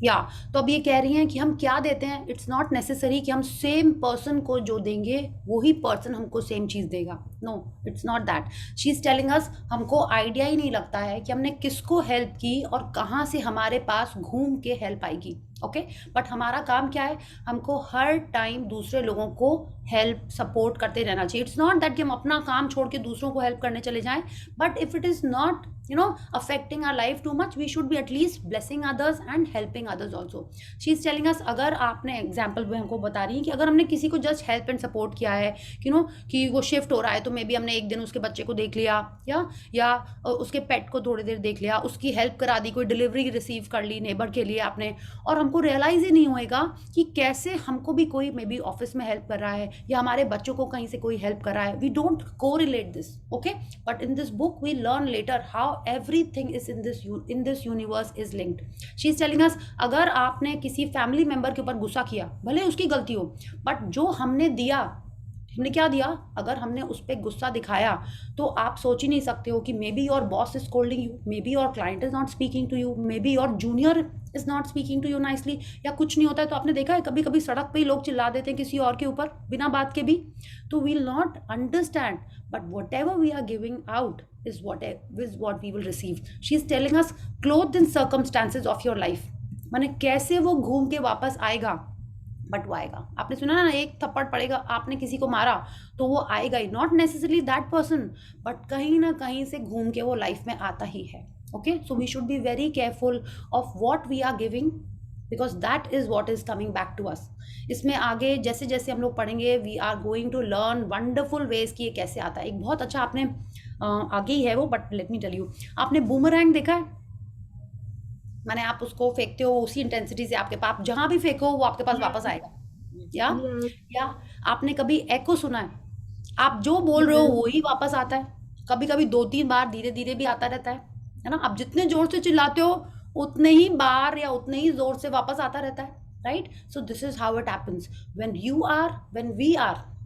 या तो अब ये कह रही हैं कि हम क्या देते हैं. इट्स नॉट नेसेसरी कि हम सेम पर्सन को जो देंगे वही पर्सन हमको सेम चीज़ देगा. No, it's not that. She is telling us हमको आइडिया ही नहीं लगता है कि हमने किसको हेल्प की और कहाँ से हमारे पास घूम के हेल्प आएगी. ओके, बट हमारा काम क्या है, हमको हर टाइम दूसरे लोगों को हेल्प सपोर्ट करते रहना चाहिए. इट्स नॉट दैट कि हम अपना काम छोड़ के दूसरों को हेल्प करने चले जाएं, but if it is not affecting our life too much, we should be at least blessing others and helping others also. She is telling us, अगर आपने एग्जाम्पल में हमको बता रही है कि अगर हमने किसी को जस्ट हेल्प एंड सपोर्ट किया है, कि वो शिफ्ट हो रहा है तो मे बी हमने एक दिन उसके बच्चे को देख लिया या उसके पेट को थोड़ी देर देख लिया, उसकी हेल्प करा दी, कोई डिलीवरी रिसीव कर ली नेबर के लिए आपने, और हमको रियलाइज ही नहीं होएगा कि कैसे हमको भी कोई मे बी ऑफिस में हेल्प कर रहा है या हमारे बच्चों को कहीं से कोई हेल्प कर रहा है. We don't correlate this. Okay, but in this book we learn later how everything is in this universe is linked. She is telling us, अगर आपने किसी फैमिली मेंबर के ऊपर गुस्सा किया, भले उसकी गलती हो, बट जो हमने दिया, हमने क्या दिया, अगर हमने उस पर गुस्सा दिखाया तो आप सोच ही नहीं सकते हो कि maybe your boss is scolding you, maybe your client is not speaking to you, maybe your junior is not speaking to you nicely, या कुछ नहीं होता है. तो आपने देखा है कभी कभी सड़क पे ही लोग चिल्ला देते हैं किसी और के ऊपर बिना बात के भी. तो we will not understand, but whatever we are giving out is what we will receive. She is telling us, clothed in circumstances of your life. माने कैसे वो घूम के वापस आएगा, बट वो आएगा. आपने सुना ना, एक थप्पड़ पड़ेगा, आपने किसी को मारा तो वो आएगा ही. Not necessarily that person, but कहीं ना कहीं से घूम के वो लाइफ में आता ही है. Okay, so we should be very careful of what we are giving, because that is what is coming back to us. इसमें आगे जैसे जैसे हम लोग पढ़ेंगे, we are going to learn wonderful ways कि ये कैसे आता है. एक बहुत अच्छा, आपने आगे ही है वो, but let me tell you, आपने बूमरैंग देखा है? माने आप उसको फेंकते हो उसी इंटेंसिटी से आपके पास, जहां भी फेंको वो आपके पास वापस आएगा. या आपने कभी एको सुना है? आप जो बोल रहे हो वही वापस आता है, कभी कभी 2-3 बार धीरे धीरे भी आता रहता है ना? आप जितने जोर से चिल्लाते हो उतने ही बार या उतने ही जोर से वापस आता रहता है, right? So this is how it happens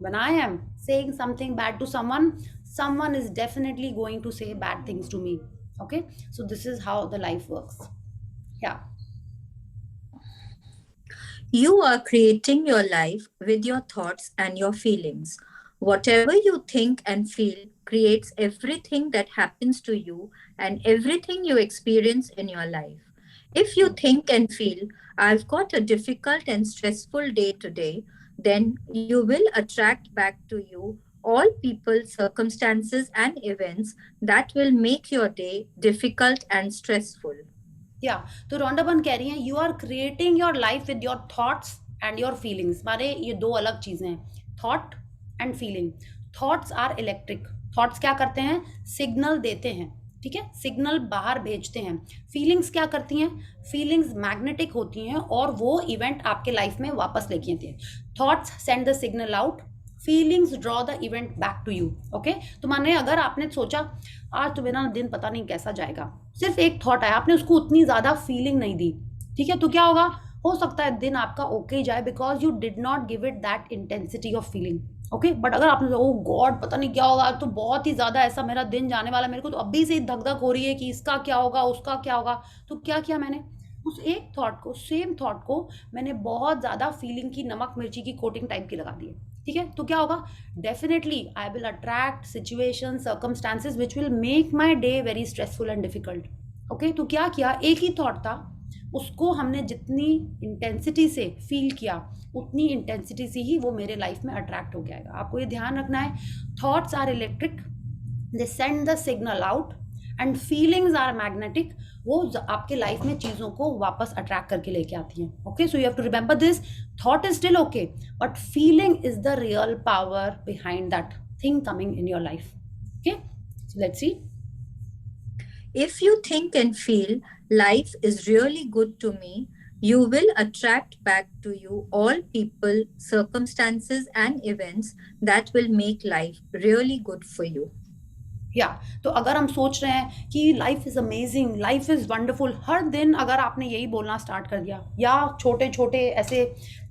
when I am saying something bad to someone is definitely going to say bad things to me. Okay, so this is how the life works. Yeah. You are creating your life with your thoughts and your feelings. Whatever you think and feel creates everything that happens to you and everything you experience in your life. If you think and feel, I've got a difficult and stressful day today, then you will attract back to you all people, circumstances, and events that will make your day difficult and stressful. या तो रोंडा बन कह रही हैं you are creating your life with your thoughts and your feelings. माने ये दो अलग चीजें हैं, thought and feeling. Thoughts are electric. थॉट्स क्या करते हैं? सिग्नल देते हैं, ठीक है, सिग्नल बाहर भेजते हैं। फीलिंग्स क्या करती हैं? फीलिंग्स मैग्नेटिक होती हैं और वो इवेंट आपके लाइफ में वापस लेके आती हैं। Thoughts send the signal out, feelings draw the event back to you. Okay, तो माने अगर आपने सोचा आज तो मेरा दिन पता नहीं कैसा जाएगा, सिर्फ एक थॉट आया, आपने उसको उतनी ज्यादा फीलिंग नहीं दी, ठीक है, तो क्या होगा? हो सकता है दिन आपका ओके जाए because you did not give it that intensity of feeling. Okay, but अगर आपने ओ गॉड पता नहीं क्या होगा, तो बहुत ही ज्यादा ऐसा मेरा दिन जाने वाला, मेरे को तो अभी से ही धक धक हो रही है कि इसका क्या होगा, उसका क्या होगा, तो क्या किया मैंने? उस एक थॉट को, सेम थॉट को मैंने बहुत ज्यादा फीलिंग की, नमक मिर्ची की कोटिंग टाइप की लगा दी है, ठीक है, तो क्या होगा? Definitely I will attract situation, circumstances which will make my day very stressful and difficult. Okay, तो क्या किया? एक ही थॉट था, उसको हमने जितनी इंटेंसिटी से फील किया उतनी इंटेंसिटी से ही वो मेरे लाइफ में अट्रैक्ट हो जाएगा। आपको ये ध्यान रखना है, thoughts are electric, they send the signal out, and feelings are magnetic, वो आपके लाइफ में चीजों को वापस अट्रैक्ट करके लेके आती हैं। Okay, so you have to remember this, thought is still okay, but feeling is the real power behind that thing coming in your life. Okay, so let's see. If you think and feel life is really good to me, you will attract back to you all people, circumstances, and events that will make life really good for you. या तो अगर हम सोच रहे हैं कि life is amazing, life is wonderful, हर दिन अगर आपने यही बोलना स्टार्ट कर दिया, या छोटे छोटे ऐसे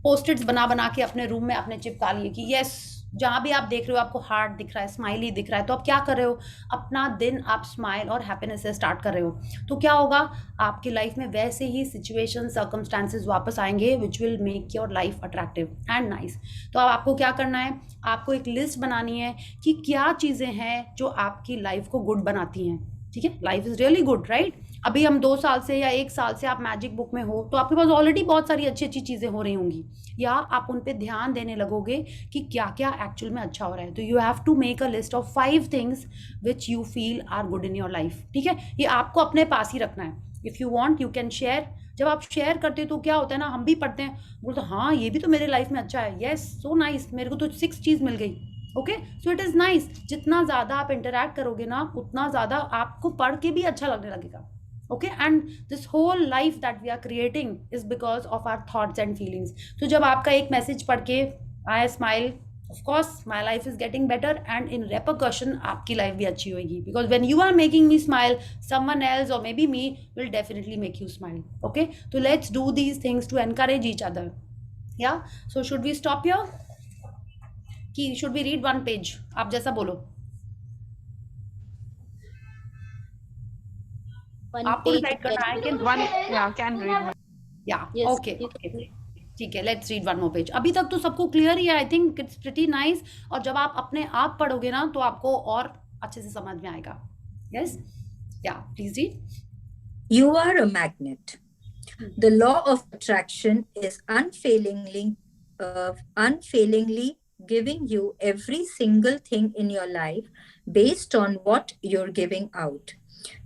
पोस्टिट्स बना बना के अपने रूम में आपने चिपका लिए कि यस, जहाँ भी आप देख रहे हो आपको हार्ट दिख रहा है, स्माइली दिख रहा है, तो आप क्या कर रहे हो? अपना दिन आप स्माइल और हैप्पीनेस से स्टार्ट कर रहे हो, तो क्या होगा? आपकी लाइफ में वैसे ही सिचुएशन, सर्कमस्टांसेस वापस आएंगे which will make your life attractive and nice. तो अब आपको क्या करना है? आपको एक लिस्ट बनानी है कि क्या चीज़ें हैं जो आपकी लाइफ को गुड बनाती हैं, ठीक है? Life is really good, right? अभी हम 2 साल से या 1 साल से आप मैजिक बुक में हो, तो आपके पास ऑलरेडी बहुत सारी अच्छी अच्छी चीज़ें हो रही होंगी, या आप उन पे ध्यान देने लगोगे कि क्या क्या एक्चुअल में अच्छा हो रहा है। तो you have to make a list of 5 things which you feel are good in your life, ठीक है? ये आपको अपने पास ही रखना है। If you want you can share. जब आप शेयर करते हो तो क्या होता है ना, हम भी पढ़ते हैं, बोलते हाँ ये भी तो मेरे लाइफ में अच्छा है, येस सो नाइस, मेरे को तो 6 चीज़ मिल गई। Okay, so it is nice. जितना ज़्यादा आप इंटरैक्ट करोगे ना, उतना ज़्यादा आपको पढ़ के भी अच्छा लगने लगेगा। Okay, and this whole life that we are creating is because of our thoughts and feelings. So जब आपका एक मैसेज पढ़ के I smile, of course my life is getting better, and in repercussion आपकी लाइफ भी अच्छी होगी, because when you are making me smile, someone else or maybe me will definitely make you smile. Okay, so let's do these things to encourage each other. Yeah, so should we stop here? कि should we read one page? आप जैसा बोलो। आपको decide करना है कि One, yeah, can read. या Yes, okay you okay, can. ठीक है, let's read one more page. अभी तक तो सबको क्लियर ही है, I think it's pretty nice, और जब आप अपने आप पढ़ोगे ना तो आपको और अच्छे से समझ में आएगा। यस, या please read. You are a magnet. The law of attraction is unfailingly giving you every single thing in your life based on what you're giving out.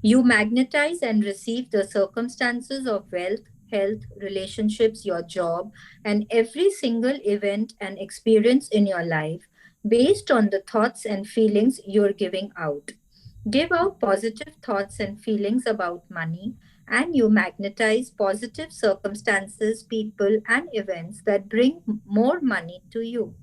You magnetize and receive the circumstances of wealth, health, relationships, your job, and every single event and experience in your life based on the thoughts and feelings you're giving out. Give out positive thoughts and feelings about money, and you magnetize positive circumstances, people, and events that bring more money to you.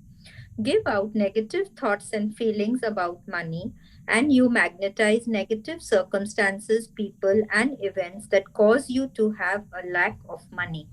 Give out negative thoughts and feelings about money, and you magnetize negative circumstances, people, and events that cause you to have a lack of money.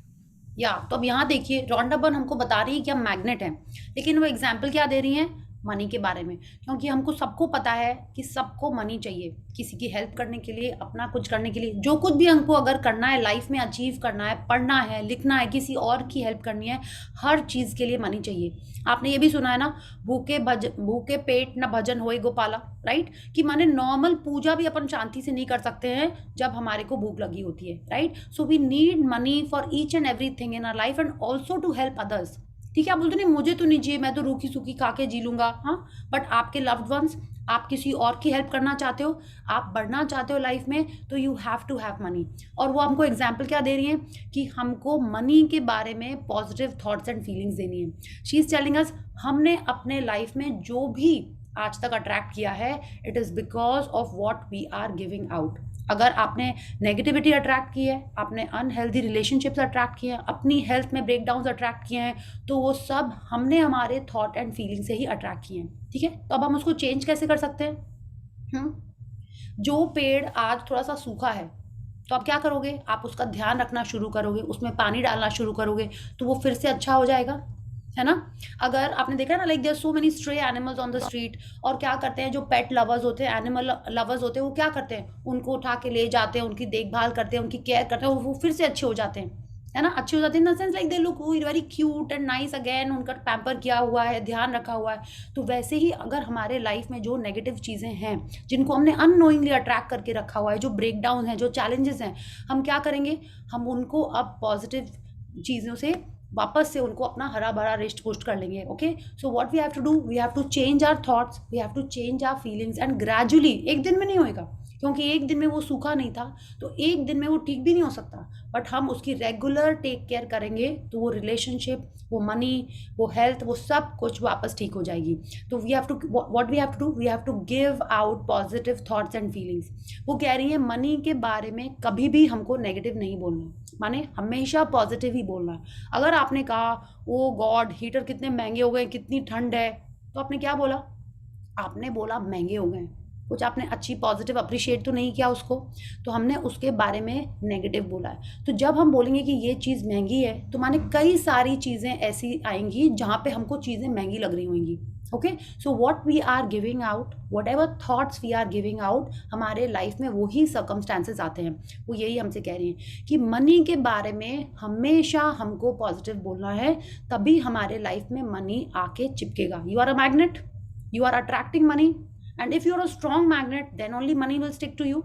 या तो अब यहाँ देखिए Rhonda burn हमको बता रही है कि हम मैग्नेट हैं, लेकिन वो एग्जाम्पल क्या दे रही हैं? मनी के बारे में, क्योंकि हमको सबको पता है कि सबको मनी चाहिए किसी की हेल्प करने के लिए, अपना कुछ करने के लिए, जो कुछ भी हमको अगर करना है लाइफ में, अचीव करना है, पढ़ना है, लिखना है, किसी और की हेल्प करनी है, हर चीज़ के लिए मनी चाहिए। आपने ये भी सुना है ना, भूखे पेट न भजन होए गोपाला, राइट? कि माने नॉर्मल पूजा भी अपन शांति से नहीं कर सकते हैं जब हमारे को भूख लगी होती है, right? So we need money for each and everything in our life and also to help others. ठीक है, आप बोलते नहीं मुझे तो नहीं चाहिए, मैं तो रूखी सूखी खा के जी लूंगा, हाँ, बट आपके लव्ड वंस, आप किसी और की हेल्प करना चाहते हो, आप बढ़ना चाहते हो लाइफ में, तो you have to have money. और वो हमको एग्जाम्पल क्या दे रही है कि हमको मनी के बारे में पॉजिटिव थॉट्स एंड फीलिंग्स देनी है। शी इज टेलिंग अस हमने अपने लाइफ में जो भी आज तक अट्रैक्ट किया है, it is because of what we are giving out. अगर आपने नेगेटिविटी अट्रैक्ट की है, आपने अनहेल्दी रिलेशनशिप्स अट्रैक्ट किए हैं, अपनी हेल्थ में ब्रेकडाउन्स अट्रैक्ट किए हैं, तो वो सब हमने हमारे थॉट एंड फीलिंग से ही अट्रैक्ट किए हैं। ठीक है, तो अब हम उसको चेंज कैसे कर सकते हैं? जो पेड़ आज थोड़ा सा सूखा है, तो आप क्या करोगे? आप उसका ध्यान रखना शुरू करोगे, उसमें पानी डालना शुरू करोगे, तो वो फिर से अच्छा हो जाएगा, है ना? अगर आपने देखा ना, like there so many stray animals on the street, और क्या करते हैं जो पेट लवर्स होते हैं, एनिमल लवर्स होते हैं, वो क्या करते हैं? उनको उठा के ले जाते हैं, उनकी देखभाल करते हैं, उनकी केयर करते हैं, वो फिर से अच्छे हो जाते हैं, है ना? अच्छे हो जाते हैं in the sense like they look very cute and nice again, उनका पैम्पर किया हुआ है, ध्यान रखा हुआ है। तो वैसे ही अगर हमारे लाइफ में जो नेगेटिव चीज़ें हैं, जिनको हमने अननोइंगली अट्रैक्ट करके रखा हुआ है, जो ब्रेकडाउन है, जो चैलेंजेस हैं, हम क्या करेंगे? हम उनको अब पॉजिटिव चीज़ों से वापस से उनको अपना हरा भरा रिस्ट पुष्ट कर लेंगे। Okay, so what we have to do, we have to change our thoughts, we have to change our feelings, and gradually, एक दिन में नहीं होएगा, क्योंकि एक दिन में वो सूखा नहीं था, तो एक दिन में वो ठीक भी नहीं हो सकता, बट हम उसकी रेगुलर टेक केयर करेंगे तो वो रिलेशनशिप, वो मनी, वो हेल्थ, वो सब कुछ वापस ठीक हो जाएगी। तो we have to, what we have to do, we have to give out positive thoughts and feelings. वो कह रही है मनी के बारे में कभी भी हमको नेगेटिव नहीं बोलना, माने हमेशा पॉजिटिव ही बोलना है। अगर आपने कहा ओ गॉड हीटर कितने महंगे हो गए, कितनी ठंड है, तो आपने क्या बोला? आपने बोला महंगे हो गए, कुछ आपने अच्छी पॉजिटिव अप्रिशिएट तो नहीं किया उसको, तो हमने उसके बारे में नेगेटिव बोला है। तो जब हम बोलेंगे कि ये चीज़ महंगी है, तो माने कई सारी चीज़ें ऐसी आएंगी जहाँ पे हमको चीज़ें महंगी लग रही होंगी। Okay, so what we are giving out, whatever thoughts we are giving out, हमारे लाइफ में वही सर्कमस्टांसेस आते हैं। वो यही हमसे कह रही हैं कि मनी के बारे में हमेशा हमको पॉजिटिव बोलना है, तभी हमारे लाइफ में मनी आके चिपकेगा। You are a magnet, you are attracting money, and if you're a strong magnet then only money will stick to you,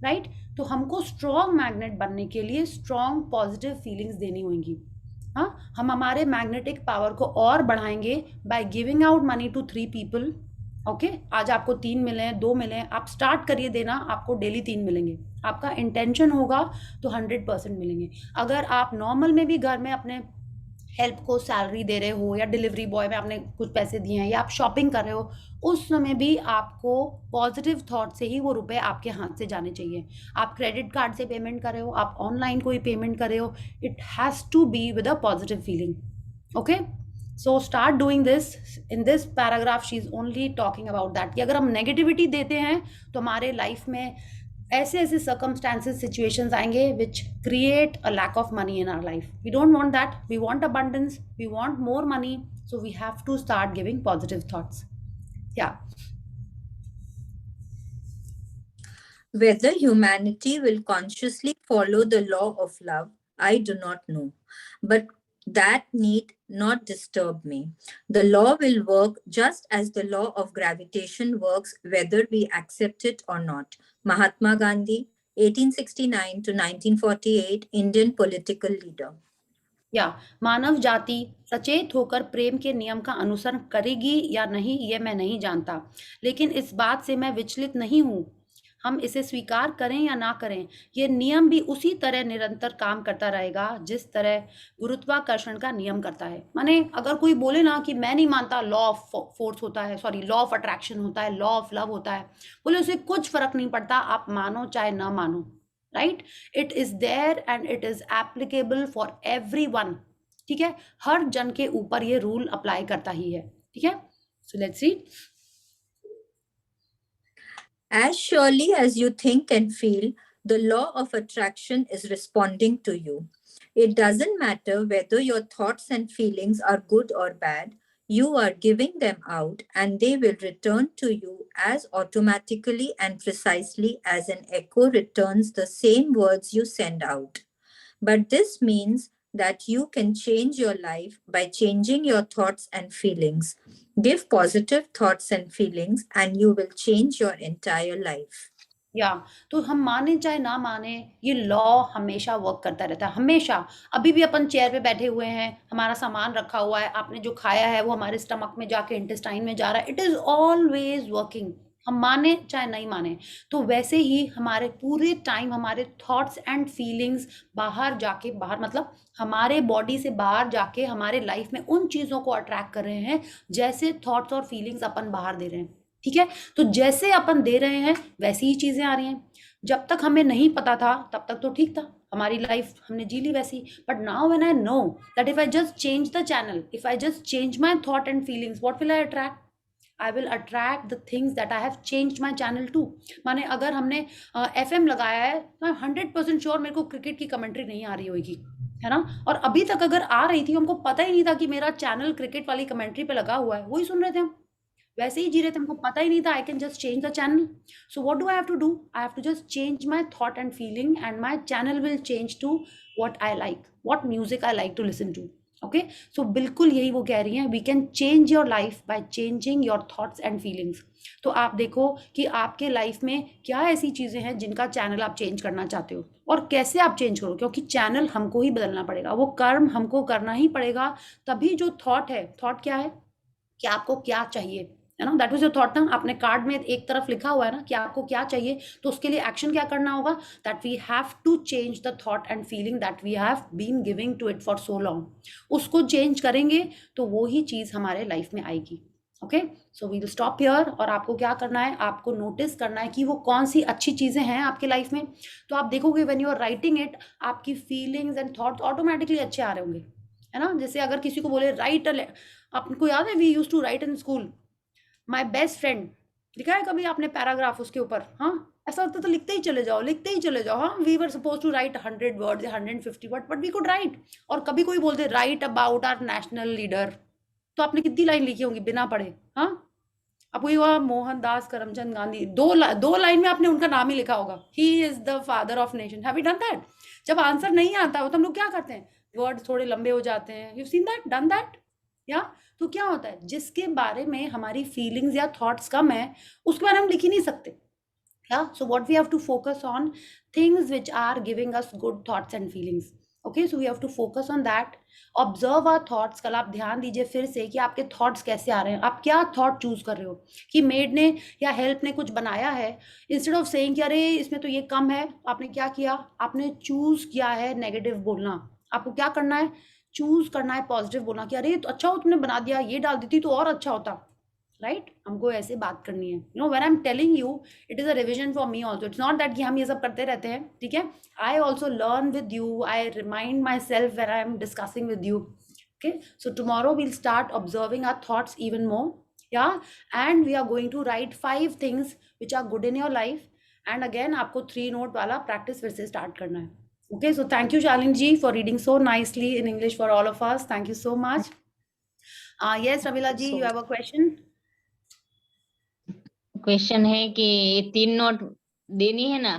right? तो हमको strong magnet बनने के लिए strong positive feelings देनी होंगी। हाँ, हम हमारे magnetic power को और बढ़ाएंगे by giving out money to 3 people। Okay, आज आपको 3 मिले, 2 मिले, आप स्टार्ट करिए देना, आपको डेली 3 मिलेंगे। आपका इंटेंशन होगा तो 100% मिलेंगे। अगर आप नॉर्मल में भी घर में अपने हेल्प को सैलरी दे रहे हो, या डिलीवरी बॉय में आपने कुछ पैसे दिए हैं, या आप शॉपिंग कर रहे हो, उस समय भी आपको पॉजिटिव थॉट से ही वो रुपए आपके हाथ से जाने चाहिए। आप क्रेडिट कार्ड से पेमेंट कर रहे हो, आप ऑनलाइन कोई पेमेंट कर रहे हो, it has to be with a positive feeling. Okay, so start doing this. In this paragraph she is only talking about that कि अगर हम नेगेटिविटी देते हैं तो हमारे लाइफ में ऐसे ऐसे circumstances, situations आएंगे which create a lack of money in our life. We don't want that. We want abundance. We want more money. So we have to start giving positive thoughts. Yeah. Whether humanity will consciously follow the law of love, I do not know. But that need not disturb me. The law will work just as the law of gravitation works, whether we accept it or not. Mahatma Gandhi, 1869 to 1948, Indian political leader. या मानव जाति सचेत होकर प्रेम के नियम का अनुसरण करेगी या नहीं, ये मैं नहीं जानता, लेकिन इस बात से मैं विचलित नहीं हूँ। हम इसे स्वीकार करें या ना करें, ये नियम भी उसी तरह निरंतर काम करता रहेगा जिस तरह गुरुत्वाकर्षण का नियम करता है। माने अगर कोई बोले ना कि मैं नहीं मानता लॉ ऑफ फोर्स होता है, सॉरी लॉ ऑफ अट्रैक्शन होता है, लॉ ऑफ लव होता है, बोले उसे कुछ फर्क नहीं पड़ता, आप मानो चाहे ना मानो, right? It is there and it is applicable for everyone, ठीक है? हर जन के ऊपर ये रूल अप्लाई करता ही है, ठीक है? सो let's C. As surely as you think and feel, the law of attraction is responding to you. It doesn't matter whether your thoughts and feelings are good or bad, you are giving them out and they will return to you as automatically and precisely as an echo returns the same words you send out. But this means that you can change your life by changing your thoughts and feelings. Give positive thoughts and feelings, and you will change your entire life. या तो हम माने चाहे ना माने, ये law हमेशा work करता रहता है, हमेशा. अभी भी अपन चेयर पे बैठे हुए हैं, हमारा सामान रखा हुआ है, आपने जो खाया है वो हमारे स्टमक में जाके इंटेस्टाइन में जा रहा है. इट इज ऑलवेज वर्किंग, हम माने चाहे नहीं माने. तो वैसे ही हमारे पूरे टाइम हमारे थॉट्स एंड फीलिंग्स बाहर जाके, बाहर मतलब हमारे बॉडी से बाहर जाके हमारे लाइफ में उन चीज़ों को अट्रैक्ट कर रहे हैं जैसे थॉट्स और फीलिंग्स अपन बाहर दे रहे हैं, ठीक है? तो जैसे अपन दे रहे हैं वैसी ही चीज़ें आ रही हैं. जब तक हमें नहीं पता था तब तक तो ठीक था, हमारी लाइफ हमने जी ली वैसी. But now when I know that if I just change the channel, if I just change my thought and feelings, what will I attract? I will attract the things that I have changed my channel to. माने अगर हमने FM लगाया है तो I'm 100% sure मेरे को cricket की commentary नहीं आ रही होगी, है ना? और अभी तक अगर आ रही थी, हमको पता ही नहीं था कि मेरा चैनल क्रिकेट वाली कमेंट्री पे लगा हुआ है, वही सुन रहे थे हम, वैसे ही जी रहे थे, हमको पता ही नहीं था. I can just change the channel. So what do I have to do? I have to just change my thought and feeling and my channel will change to what I like, what music I like to listen to. Okay, so बिल्कुल यही वो कह रही हैं, we can change your life by changing your thoughts and feelings. तो आप देखो कि आपके लाइफ में क्या ऐसी चीज़ें हैं जिनका चैनल आप चेंज करना चाहते हो और कैसे आप चेंज करो, क्योंकि चैनल हमको ही बदलना पड़ेगा, वो कर्म हमको करना ही पड़ेगा. तभी जो थॉट है, थॉट क्या है कि आपको क्या चाहिए, है ना? दैट वाज योर थॉट ना. आपने कार्ड में एक तरफ लिखा हुआ है ना कि आपको क्या चाहिए, तो उसके लिए एक्शन क्या करना होगा? That we have to change the thought and feeling that we have been giving to it for so long. उसको चेंज करेंगे तो वो ही चीज़ हमारे लाइफ में आएगी. Okay, so we will stop here. और आपको क्या करना है? आपको नोटिस करना है कि वो कौन सी अच्छी चीज़ें हैं आपके लाइफ में. तो आप देखोगे when you are writing it, आपकी फीलिंग्स एंड थॉट्स ऑटोमेटिकली अच्छे आ रहे होंगे, है ना? जैसे अगर किसी को बोले राइट, आपको याद है we use to write in school my best friend, लिखा है कभी आपने पैराग्राफ उसके ऊपर? हाँ, ऐसा होता तो लिखते ही चले जाओ, लिखते ही चले जाओ. हाँ, we were suppose to write 100 words या 150 word, but we could write. और कभी कोई बोलते write about our national leader, तो आपने कितनी लाइन लिखी होंगी बिना पढ़े? हाँ, आपको ये हुआ मोहनदास करमचंद गांधी, दो लाइन में आपने उनका नाम ही लिखा होगा, he is the father of nation. Have you done that? जब आंसर नहीं आता हो तो हम लोग क्या करते हैं? वर्ड थोड़े लंबे हो जाते हैं. You seen that, done that? या तो क्या होता है, जिसके बारे में हमारी फीलिंग्स या थॉट्स कम है उसके बारे में हम लिख ही नहीं सकते. या so what we have to focus on things which are giving us good thoughts and feelings. Okay, so we have to focus on that. Observe our thoughts. कल आप ध्यान दीजिए फिर से कि आपके थॉट्स कैसे आ रहे हैं, आप क्या थॉट चूज कर रहे हो. कि मेड ने या हेल्प ने कुछ बनाया है, इंस्टेड ऑफ सेइंग कि अरे इसमें तो ये कम है, आपने क्या किया? आपने चूज किया है नेगेटिव बोलना. आपको क्या करना है? चूज करना है पॉजिटिव बोलना कि अरे तो अच्छा हो तुमने बना दिया, ये डाल देती तो और अच्छा होता. राइट, हमको ऐसे बात करनी है. You know when I am telling you, it is a revision for me also. It's not that कि हम ये सब करते रहते हैं, ठीक है? I also learn with you, I remind myself when I am discussing with you. Okay, so tomorrow will start observing our thoughts even more. Yeah and we are going to write 5 things which are good in your life. And again आपको 3 note वाला practice फिर से start करना है. Okay, so thank you, Shalini ji, for reading so nicely in English for all of us. Thank you so much. Yes, Ramila ji, you have a question? Question है कि 3 note देनी है ना,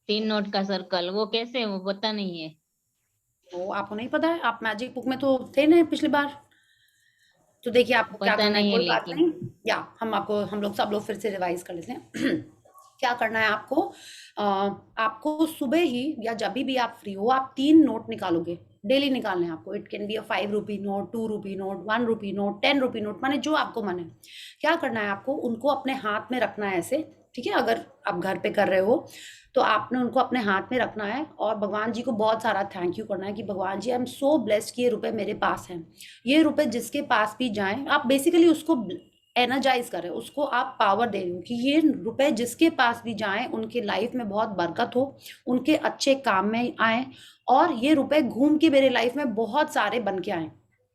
3 note का circle, वो कैसे, वो पता नहीं है. वो आपको नहीं पता है? आप मैजिक बुक में तो थे ना पिछली बार. तो देखिए आपको क्या करना है, कोई बात नहीं. या हम लोग सब लोग फिर से रिवाइज कर लेते हैं. क्या करना है आपको? आपको सुबह ही या जब भी आप फ्री हो, आप 3 नोट निकालोगे. डेली निकालने हैं आपको. It can be a 5 rupee note, 2 rupee note, 1 rupee note, 10 rupee note, माने जो आपको मन है. क्या करना है आपको? उनको अपने हाथ में रखना है ऐसे, ठीक है? अगर आप घर पे कर रहे हो तो आपने उनको अपने हाथ में रखना है और भगवान जी को बहुत सारा थैंक यू करना है कि भगवान जी आई एम सो ब्लेस्ड कि ये रुपए मेरे पास हैं. ये रुपए जिसके पास भी जाएं, आप बेसिकली उसको एनर्जाइज कर रहे हो, उसको आप पावर दे रहे हो कि ये रुपए जिसके पास भी जाएं उनके लाइफ में बहुत बरकत हो, उनके अच्छे काम में आए, और ये रुपए घूम के मेरे लाइफ में बहुत सारे बन के आए।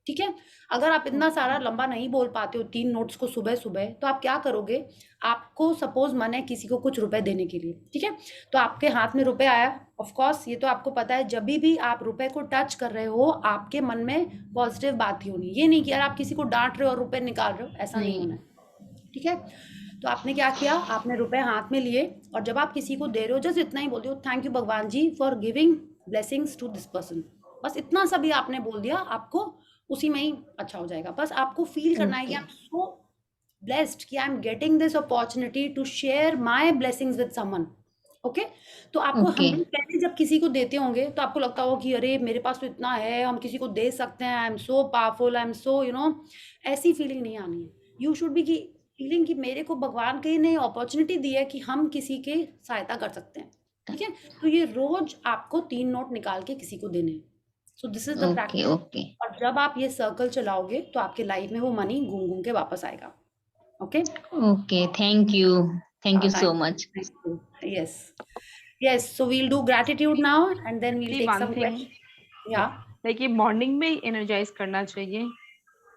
ठीक है, अगर आप इतना सारा लंबा नहीं बोल पाते हो 3 नोट्स को सुबह सुबह, तो आप क्या करोगे, आपको सपोज मन है किसी को कुछ रुपए देने के लिए, ठीक है, तो आपके हाथ में रुपए आया, ऑफ कोर्स ये तो आपको पता है, जब भी आप रुपए को टच कर रहे हो आपके मन में पॉजिटिव बात ही होनी, ये नहीं कि यार आप किसी को डांट रहे हो और रुपए निकाल रहे हो, ऐसा नहीं होना है। ठीक है, तो आपने क्या किया, आपने रुपए हाथ में लिए, और जब आप किसी को दे रहे हो जस्ट इतना ही बोल दो, thank you Bhagwan ji for giving blessings to this person, बस इतना सा भी आपने बोल दिया, आपको उसी में ही अच्छा हो जाएगा। बस आपको फील करना है कि आई एम सो ब्लेस्ड कि I am getting this opportunity to share my blessings with someone. Okay, तो आपको हम पहले जब किसी को देते होंगे तो आपको लगता होगा कि अरे मेरे पास तो इतना है, हम किसी को दे सकते हैं, आई am so powerful, I am सो ऐसी फीलिंग नहीं आनी है। यू शुड बी की फीलिंग कि मेरे को भगवान के ने अपॉर्चुनिटी दी है कि हम किसी के सहायता कर सकते हैं। ठीक है, तो ये रोज आपको 3 नोट निकाल के किसी को देने हैं। सो दिस इज द प्रैक्टिस। और जब आप ये सर्कल चलाओगे तो आपके लाइफ में वो मनी घूम घूम के वापस आएगा। Okay okay, thank you so much. yes so we'll do gratitude now and then we'll take some questions। yeah, देखिए मॉर्निंग में एनर्जाइज करना चाहिए।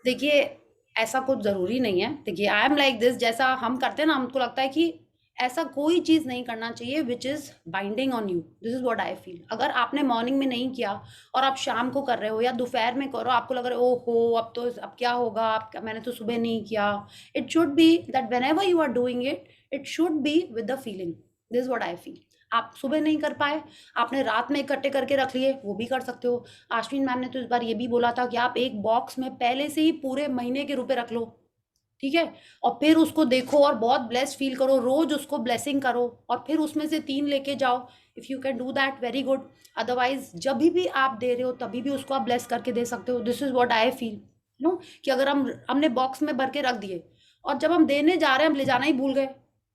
देखिए ऐसा कुछ जरूरी नहीं है, देखिए आई एम लाइक दिस, जैसा हम करते हैं ना, हमको लगता है कि ऐसा कोई चीज नहीं करना चाहिए which is binding on you, this is what I feel. अगर आपने मॉर्निंग में नहीं किया और आप शाम को कर रहे हो या दोपहर में करो, आपको लग रहा है ओहो अब क्या होगा, मैंने तो सुबह नहीं किया, it should be that whenever you are doing it should be with the feeling, this is what I feel. आप सुबह नहीं कर पाए, आपने रात में इकट्ठे करके रख लिए, वो भी कर सकते हो। आश्विन मैम ने तो इस बार ये भी बोला था कि आप एक बॉक्स में पहले से ही पूरे महीने के रुपए रख लो, ठीक है, और फिर उसको देखो और बहुत ब्लेस्ड फील करो, रोज उसको ब्लेसिंग करो और फिर उसमें से 3 लेके जाओ। If you can do that very good, otherwise जब भी आप दे रहे हो तभी भी उसको आप ब्लेस करके दे सकते हो। This is what I feel no, कि अगर हमने बॉक्स में भर के रख दिए और जब हम देने जा रहे हैं हम ले जाना ही भूल गए,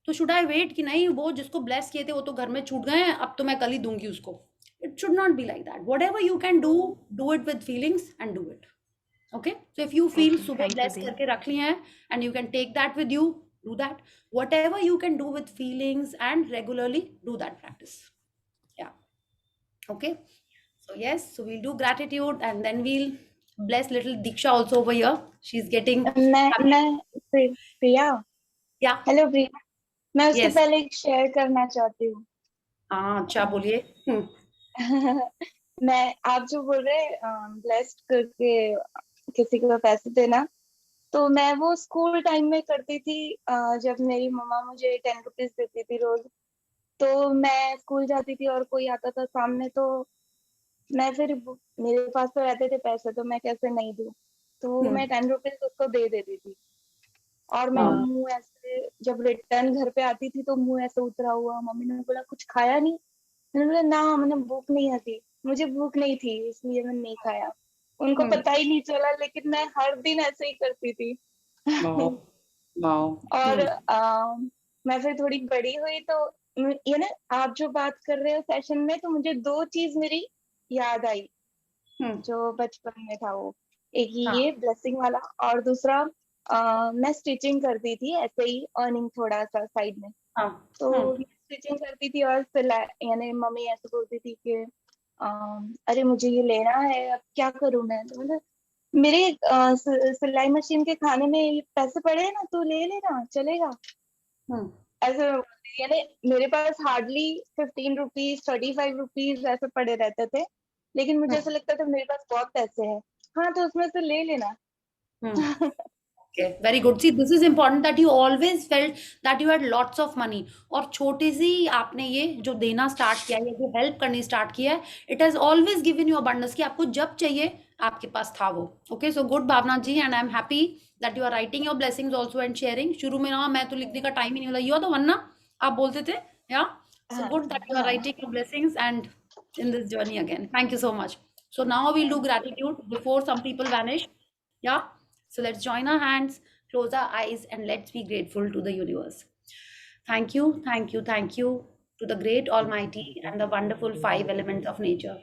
तो शुड आई वेट कि नहीं वो जिसको ब्लेस किए थे वो तो घर में छूट गए हैं, अब तो मैं कल ही दूंगी उसको। It should not be like that. What ever you can do it with feelings and do it. Okay, so if you feel सुबह bless करके रख लिए हैं and you can take that with you, do that. Whatever you can do with feelings and regularly do that practice. Yeah. Okay. So yes, so we'll do gratitude and then we'll bless little Diksha also over here. She's getting. Priya. Yeah. Hello Priya, मैं उससे पहले एक share करना चाहती हूँ। अच्छा बोलिए। मैं आप जो बोल रहे ब्लेस्ड करके किसी को पैसे देना, तो मैं वो स्कूल टाइम में करती थी। जब मेरी मम्मा मुझे 10 रुपीज देती थी रोज, तो मैं स्कूल जाती थी और कोई आता था सामने, तो मैं फिर मेरे पास तो रहते थे पैसे, तो मैं कैसे नहीं दूं, तो मैं 10 रुपीज उसको दे देती थी। और मैं मुंह ऐसे, जब रिटर्न घर पे आती थी तो मुंह ऐसे उतरा हुआ। मम्मी ने बोला कुछ खाया नहीं? मैंने बोला ना, मैंने भूख नहीं थी, मुझे भूख नहीं थी इसलिए मैंने नहीं खाया। उनको पता ही नहीं चला, लेकिन मैं हर दिन ऐसे ही करती थी। और मैं फिर थोड़ी बड़ी हुई तो ये ना, आप जो बात कर रहे हो सेशन में, तो मुझे 2 चीज मेरी याद आई जो बचपन में था। वो एक ये ब्लेसिंग वाला, और दूसरा मैं स्टिचिंग करती थी ऐसे ही, अर्निंग थोड़ा सा साइड में। तो स्टिचिंग करती थी और यानी मम्मी ऐसे बोलती थी कि अरे मुझे ये लेना है, अब क्या करूं मैं? तो मतलब मेरे सिलाई मशीन के खाने में ये पैसे पड़े हैं ना, तो ले लेना, चलेगा। ऐसे यानी मेरे पास हार्डली 15 रुपीज 35 रुपीज ऐसे पड़े रहते थे, लेकिन मुझे ऐसा लगता था मेरे पास बहुत पैसे हैं, हाँ तो उसमें से ले लेना। Okay, very good. See, this is important that you always felt that you had lots of money. और छोटी सी आपने ये जो देना स्टार्ट किया है, जो हेल्प करनी स्टार्ट किया है, it has always given you abundance, कि आपको जब चाहिए आपके पास था वो। Okay, so good Bhavna ji, and I am happy that you are writing your blessings also and sharing. शुरू में ना मैं तो लिखने का टाइम ही नहीं मिला, you are the one ना, आप बोलते थे, yeah? So good that you are writing your blessings and in this journey again. Thank you so much. So now we'll do gratitude before some people vanish. Yeah. So let's join our hands, close our eyes, and let's be grateful to the universe. Thank you, thank you, thank you to the great Almighty and the wonderful 5 elements of nature.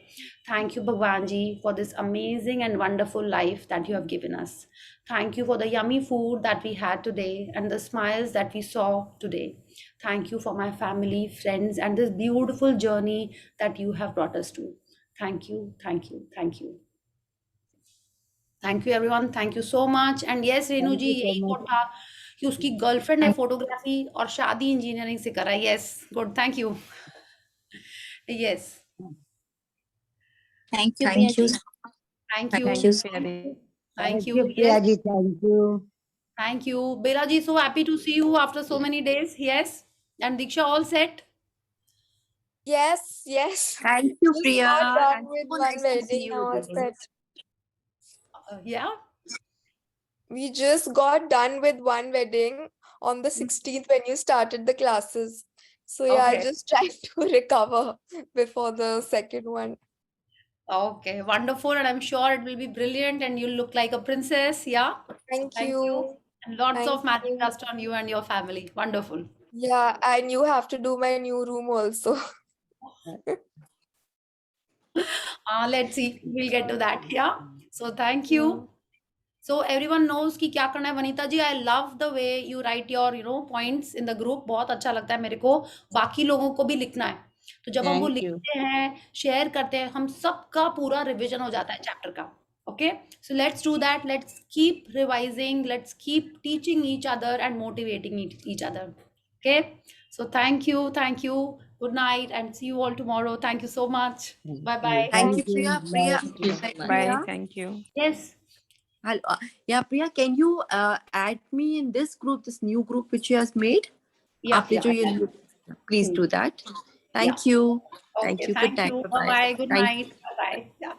Thank you, Bhagwan Ji, for this amazing and wonderful life that you have given us. Thank you for the yummy food that we had today and the smiles that we saw today. Thank you for my family, friends, and this beautiful journey that you have brought us to. Thank you, thank you, thank you. Thank you everyone. Thank you so much. And yes, Renu जी यही coat था कि उसकी girlfriend ने photography और शादी engineering से करा. Yes, good. Thank you. Yes. Thank you, Thank you. Thank you. Thank you. Thank you. Priya Yes. ji, thank you. Thank you. Bela ji, so happy to see you after so many days. Yes. And Diksha all set? Yes, yes. Thank you, Just Priya. got done And with so one nice to see wedding you now again. that Yeah. we just got done with one wedding on the 16th when you started the classes. So yeah, I Okay. just tried to recover before the second one. Okay. Wonderful. And I'm sure it will be brilliant and you'll look like a princess. Yeah. Thank Thank you. you. And lots Thank of magic you. dust on you and your family. Wonderful. Yeah, and you have to do my new room also. Let's see. We'll get to that. Yeah. So thank you. So everyone knows कि क्या करना है. वनीता जी, I love the way you write your points in the group. बहुत अच्छा लगता है मेरे को. बाकी लोगों को भी लिखना है. तो जब हम वो Thank you. लिखते हैं, शेयर करते हैं, हम सबका पूरा रिवीजन हो जाता है चैप्टर का. Okay, so let's do that. Let's keep revising. Let's keep teaching each other and motivating each other. Okay. So thank you. Thank you. Good night and see you all tomorrow. Thank you so much. Bye bye. Thank you, Priya. Priya. Thank you so much. Bye. Priya. Thank you. Yes. Hello. Yeah, Priya, can you add me in this group, this new group which you has made? Yeah. After Yeah. please do that. Thank you. Thank Okay. you. Good Thank night. you. Bye-bye. Bye bye. Good Thank night. Bye bye. Yeah.